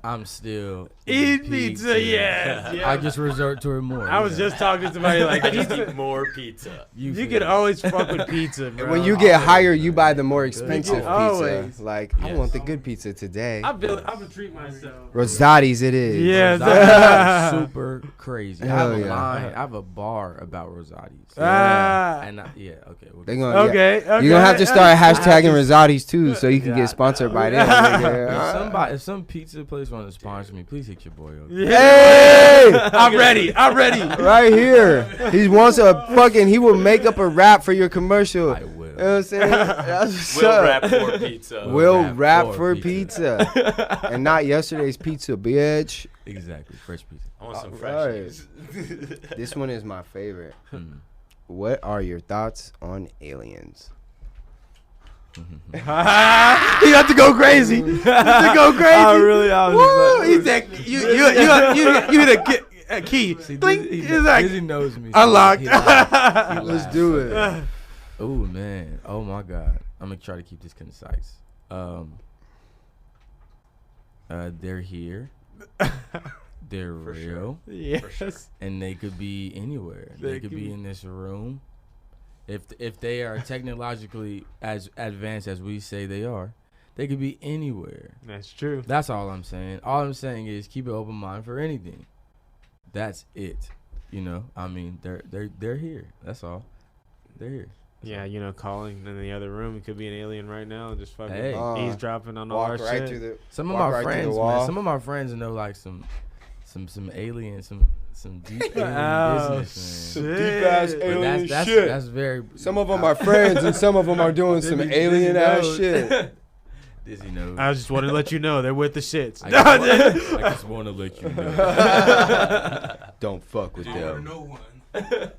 I'm still Eat pizza, yes. I just resort to it more. I was just talking to somebody like I just pizza. eat more pizza. You feel can me? always fuck with pizza, bro. When you get higher, you buy the more expensive pizza. Always. Like, I Yes. want the good pizza today. I'm gonna treat myself. Rosati's it is. Yes. Rosati's super crazy. I Hell have a yeah. line. I have a bar about Rosati's. Ah. And okay. We'll They get- gonna, Okay. You're gonna have to start hashtagging Rosati's too, so you can Yeah. get sponsored by them. nigga. if some pizza place want to sponsor me, please hit your boy up. Hey, I'm ready. I'm ready. right here. He wants he will make up a rap for your commercial. I will. You know what I'm saying? That's what's We'll up. rap for pizza. We'll rap rap for for pizza. pizza. And not yesterday's pizza, bitch. Exactly. Fresh pizza. I want some Alright. freshies. This one is my favorite. Hmm. What are your thoughts on aliens? He got to go crazy. He got to go crazy. I Woo! He said, you hit a key. Blink. He's like, Dizzy knows me. unlocked. Let's do it. Oh man. Oh my God. I'm gonna try to keep this concise. They're here. They're real, Yes. and they could be anywhere. They could be in this room. If they are technologically as advanced as we say they are, they could be anywhere. That's true. That's all I'm saying. All I'm saying is keep an open mind for anything. That's it. You know, I mean, they're here. That's all. They're here. Yeah, calling in the other room. It could be an alien right now, just fucking Hey. eavesdropping on all our Walk right shit. through the. Some of Walk my right through the friends, wall. man. Some of my friends know like some alien, some deep alien Oh, business, man. Deep ass shit. But alien that's shit. That's very. Some of them are friends, and some of them are doing some Dizzy alien ass knows. shit. Dizzy knows. I just wanted to let you know they're with the shits. I just want to let you know. Don't fuck with I order them. no one.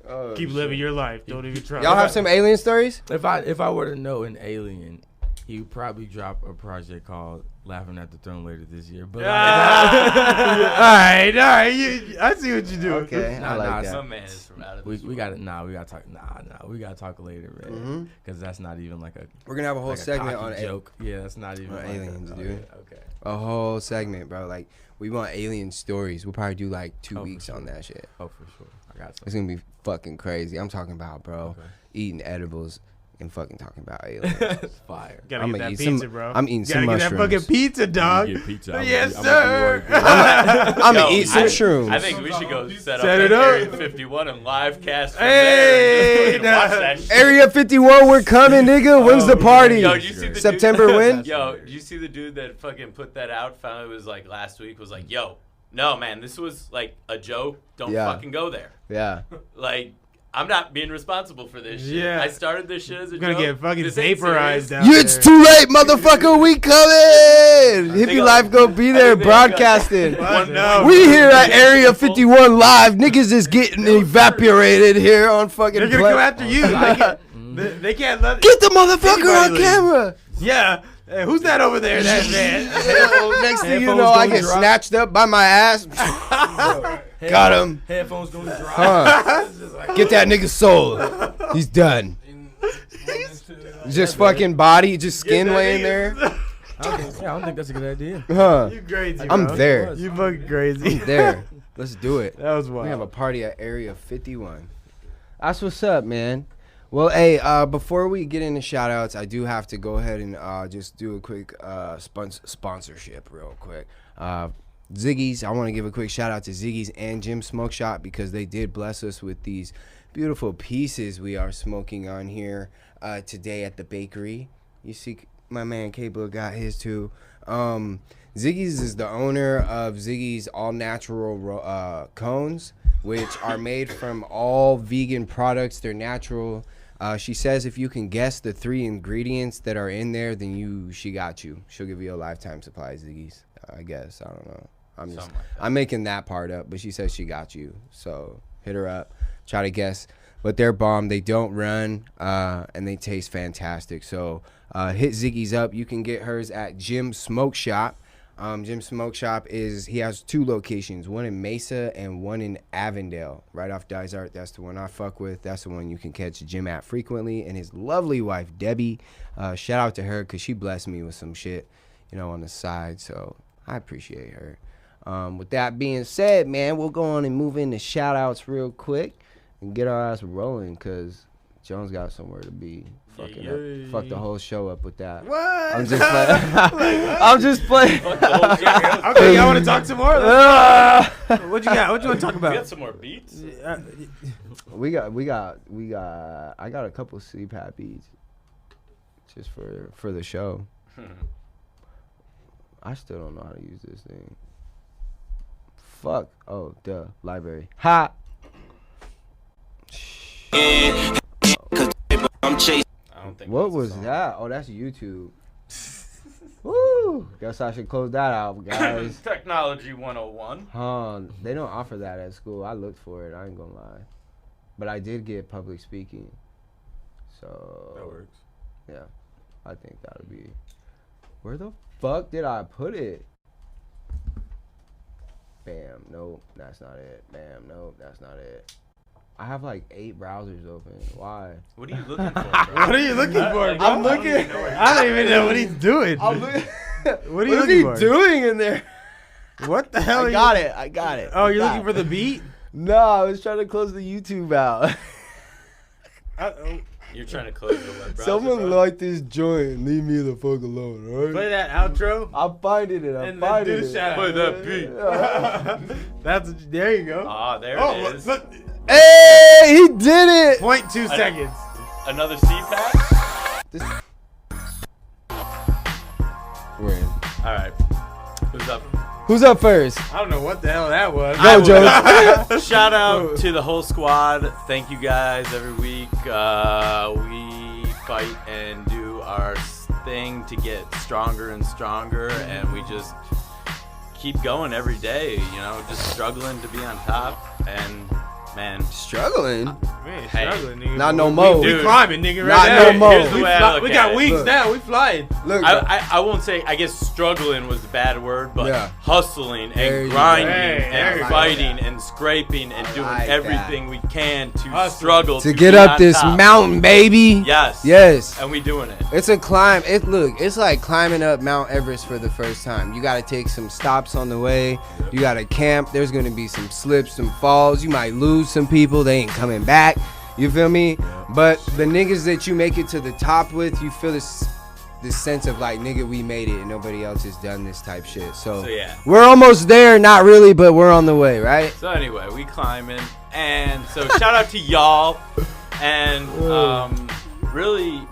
Oh, Keep shit. living your life. Don't even try. Y'all have some alien stories? If I were to know an alien, he would probably drop a project called "Laughing at the Throne" later this year. But all right. I see what you do. Okay, I like My that. man is from out of we this we got to we got to talk. We got to talk later, man. Because that's not even like a We're gonna have a whole like a segment cocky on joke. Yeah, that's not even on like aliens, a, dude. yeah, okay. a whole segment, bro. Like we want alien stories. We'll probably do like 2 Oh, for weeks sure. on that shit. Oh, for sure. I got some. It's gonna be fucking crazy. I'm talking about, bro, Okay. eating edibles and fucking talking about aliens. Fire. Gotta I'ma get that eat pizza, some- bro. I'm eating Gotta some get that mushrooms. fucking pizza, dog. Get pizza. Yes, I'ma sir. I'm gonna Yo, eat some shrooms. I think we should go set Set up it at up. Area 51 and live cast from Hey, there. And just fucking watch that shit. Area 51, we're coming, nigga. When's the party? Yo, did you see the September dude, when? Yo, did you see the dude that fucking put that out? Found it was like last week. Was like, yo, no, man, this was like a joke. Don't Yeah. fucking go there. Yeah. Like, I'm not being responsible for this shit. Yeah. I started this shit as a You're gonna joke. get fucking This ain't vaporized serious. out It's there. too late, motherfucker. We coming. Hippie I'll- Life go be I there think they got- broadcasting. No. We here at Area 51 live. Niggas is getting evaporated here on fucking. They're gonna play- come after you. They can't let. Get the motherfucker on Anybody camera. Yeah. Hey, who's that over there? That man. Next thing you Headphones know, I gonna get drop. snatched up by my ass. Got him. Headphones gonna drop. Huh. Get that nigga soul. He's done. Just fucking body, just skin laying there. I don't think that's a good idea. Huh. You crazy, I'm bro. there. You fucking crazy. There. Let's do it. That was We have a wild. party at Area 51. That's what's up, man. Well, hey, before we get into shout outs, I do have to go ahead and just do a quick sponsorship real quick. Ziggy's, I want to give a quick shout out to Ziggy's and Jim Smoke Shop because they did bless us with these beautiful pieces we are smoking on here today at the bakery. You see, my man Cable got his too. Ziggy's is the owner of Ziggy's All Natural Cones, which are made from all vegan products. They're natural. She says if you can guess the 3 ingredients that are in there, then she got you. She'll give you a lifetime supply of Ziggy's, I guess. I don't know. Something like that. I'm making that part up, but she says she got you. So hit her up. Try to guess. But they're bomb. They don't run, and they taste fantastic. So hit Ziggy's up. You can get hers at Jim Smoke Shop. Jim Smoke Shop he has 2 locations, one in Mesa and one in Avondale, right off Dysart. That's the one I fuck with. That's the one you can catch Jim at frequently. And his lovely wife, Debbie, shout out to her because she blessed me with some shit, on the side. So I appreciate her. With that being said, man, we'll go on and move into shout outs real quick and get our ass rolling because Jones got somewhere to be. Fuck the whole show up with that. What? I'm just playing. I'm just playing. Okay, y'all want to talk some more? What you got? What you want to talk We about? got some more beats. I got a couple CPAP beats just for the show. I still don't know how to use this thing. Fuck. Oh, duh. Library. Ha. What was that? Oh, that's YouTube. Woo! Guess I should close that out, guys. Technology 101. They don't offer that at school. I looked for it. I ain't gonna lie, but I did get public speaking. So That works. Yeah, I think that would be. Where the fuck did I put it? Bam. Nope, that's not it. Bam. Nope, that's not it. I have like 8 browsers open. Why? What are you looking for? What are you looking for, bro? I'm looking. I don't even know what he's doing. I'm looking. What are you looking for? doing in there? What the hell? I got it. Oh, you're looking for the beat? No, I was trying to close the YouTube out. You're trying to close the web browser. Someone bro. like this joint. Leave me the fuck alone, all right? Play that outro. I'm finding it. And then do the shout Play that beat. There you go. Ah, there Oh, it is. look. Hey, he did it. 0.2 seconds. Another CPAP? We're in. All right. Who's up? Who's up first? I don't know what the hell that was. Go, Joe. Shout out to the whole squad. Thank you guys every week. We fight and do our thing to get stronger and stronger, and we just keep going every day, just struggling to be on top. And man, Struggling. We ain't Hey, struggling, nigga. Not no more. We Dude. climbing, nigga, Not right now. no more. Here's the way I look We at got it. wings Look. now. We flying. Look, I won't say, I guess struggling was the bad word, but Yeah. hustling There and you grinding go. Hey, there and you go. fighting and scraping and doing like everything we can to Hustling. struggle to to get be up on this top. mountain, baby. Yes. Yes. And we doing it. It's a climb. It's like climbing up Mount Everest for the first time. You got to take some stops on the way. You got to camp. There's going to be some slips, some falls. You might lose some people. They ain't coming back. You feel me? But the niggas that you make it to the top with, you feel this sense of like, nigga, we made it and nobody else has done this type shit. So yeah. we're almost there. Not really, but we're on the way, right? So anyway, we climbing, and so shout out to y'all, and really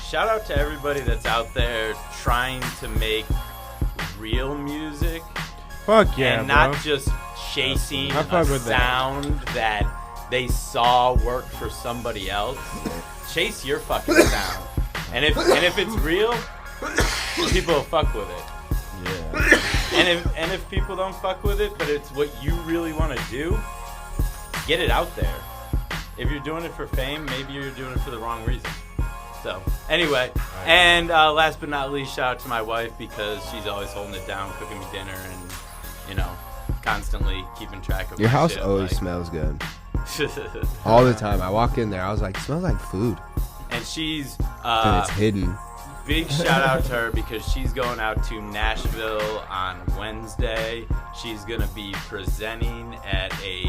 shout out to everybody that's out there trying to make real music, Fuck yeah, and bro. not just chasing I a fuck with that. sound that they saw work for somebody else. Chase your fucking sound, and if it's real, people will fuck with it. Yeah. And if people don't fuck with it, but it's what you really want to do, get it out there. If you're doing it for fame, maybe you're doing it for the wrong reason. So anyway, and last but not least, shout out to my wife because she's always holding it down, cooking me dinner, and constantly keeping track of Your my house shit, always like- smells good. All the time. I walk in there, I was like, it smells like food. And she's And it's hidden. big shout out to her because she's going out to Nashville on Wednesday. She's gonna be presenting at a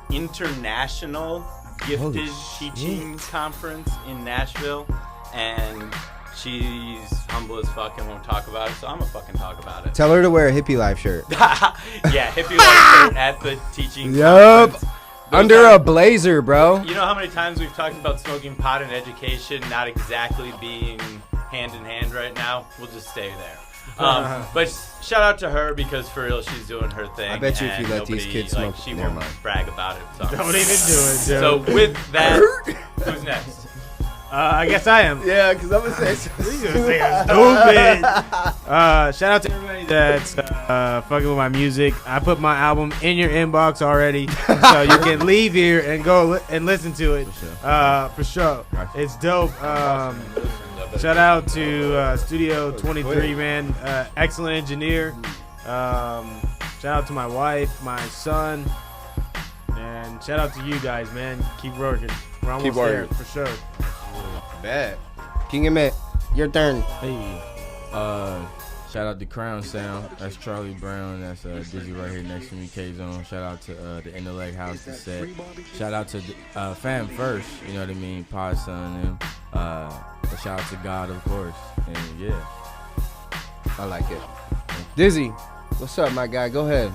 international gifted Holy teaching conference in Nashville, and she's humble as fuck and won't talk about it, so I'm gonna fucking talk about it. Tell her to wear a hippie life shirt. Yeah, hippie life shirt at the teaching Yup. conference. Under a blazer, bro. You know how many times we've talked about smoking pot and education not exactly being hand in hand right now? We'll just stay there. But shout out to her because for real, she's doing her thing. I bet you if and you let these nobody, kids smoke, she never won't mind. brag about it. So. Don't even do it, So dude. with that, who's next? I guess I am. Yeah, because I'm going to say Stupid. Shout out to everybody that's fucking with my music. I put my album in your inbox already, so you can leave here and go and listen to it. For sure. It's dope. Shout out to Studio 23, man. Excellent engineer. Shout out to my wife, my son, and shout out to you guys, man. Keep working. We're almost there working. for sure. Bad. King Emmitt, your turn. Hey, shout out to Crown Sound. That's Charlie Brown. That's Dizzy right here next to me, K-Zone. Shout out to the Intellect House, the set. Shout out to Fam First, you know what I mean, Pod Son and shout out to God, of course. And yeah. I like it. Dizzy, what's up, my guy? Go ahead.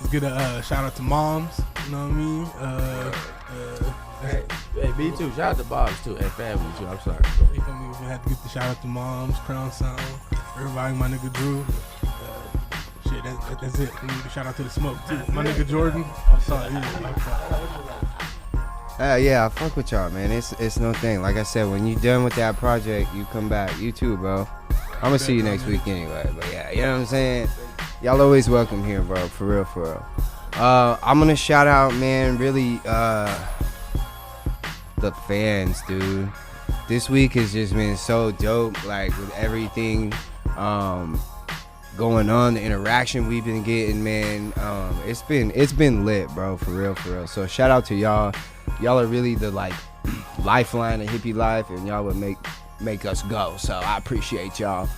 Let's get a shout out to moms. You know what I mean? Hey, me too. Shout out to Bob's too, and family too. I'm sorry. You feel me? We had to get the shout out to moms, Crown Sound, everybody, my nigga Drew. Shit, that's it. We need to shout out to the smoke too. My nigga Jordan. I'm sorry. Yeah, I fuck with y'all, man. It's no thing. Like I said, when you done with that project, you come back. You too, bro. I'm gonna see you next week anyway. But yeah, you know what I'm saying? Y'all always welcome here, bro. For real, for real. I'm gonna shout out, man, really, the fans, dude. This week has just been so dope, like with everything going on, the interaction we've been getting, man. It's been lit, bro, for real, for real. So shout out to y'all. Y'all are really the like lifeline of hippie life, and y'all would make us go. So I appreciate y'all.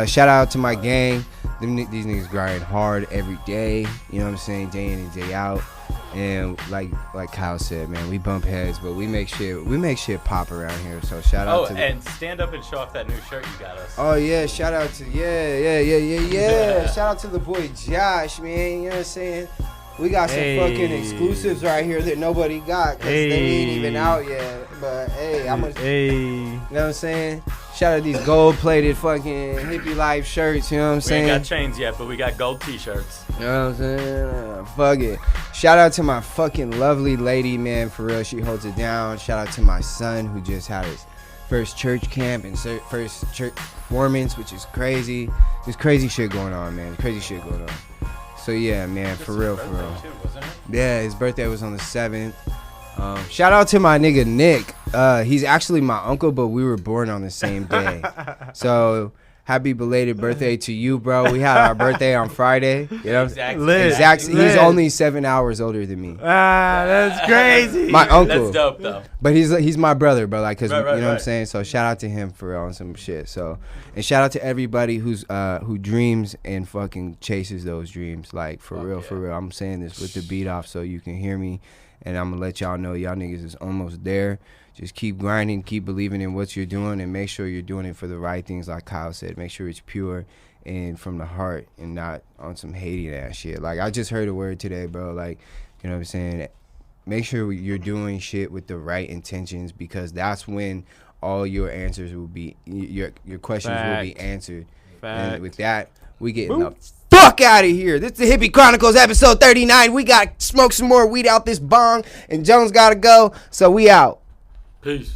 Shout out to my gang. These niggas grind hard every day. You know what I'm saying? Day in and day out. And like Kyle said, man, we bump heads, but we make shit pop around here. So shout out to and stand up and show off that new shirt you got us. Oh yeah, shout out to yeah. Shout out to the boy Josh, man. You know what I'm saying? We got some fucking exclusives right here that nobody got because they ain't even out yet. But hey, you know what I'm saying? Shout out to these gold-plated fucking hippie life shirts. You know what I'm saying? We ain't got chains yet, but we got gold T-shirts. You know what I'm saying? Fuck it. Shout out to my fucking lovely lady, man. For real, she holds it down. Shout out to my son who just had his first church camp and first church performance, which is crazy. There's crazy shit going on, man. Crazy shit going on. So yeah, man, for real, for real. Too, wasn't it? Yeah, his birthday was on the 7th. Shout out to my nigga Nick. He's actually my uncle, but we were born on the same day. So happy belated birthday to you, bro. We had our birthday on Friday. You know, exactly. He's only 7 hours older than me. That's crazy. My uncle. That's dope, though. But he's my brother, bro. Like, cause Right, you know what I'm right. saying. So shout out to him for on some shit. So, and shout out to everybody who dreams and fucking chases those dreams. Like for real, for real. I'm saying this with the beat off so you can hear me, and I'm gonna let y'all know y'all niggas is almost there. Just keep grinding, keep believing in what you're doing, and make sure you're doing it for the right things. Like Kyle said, make sure it's pure and from the heart, and not on some hating ass shit. Like I just heard a word today, bro. Like, you know what I'm saying. Make sure you're doing shit with the right intentions, because that's when all your answers will be, your questions will be answered. And with that, we getting the fuck out of here. This is the Hippy Chronicles, episode 39. We got to smoke some more weed out this bong, and Jones got to go, so we out. Peace.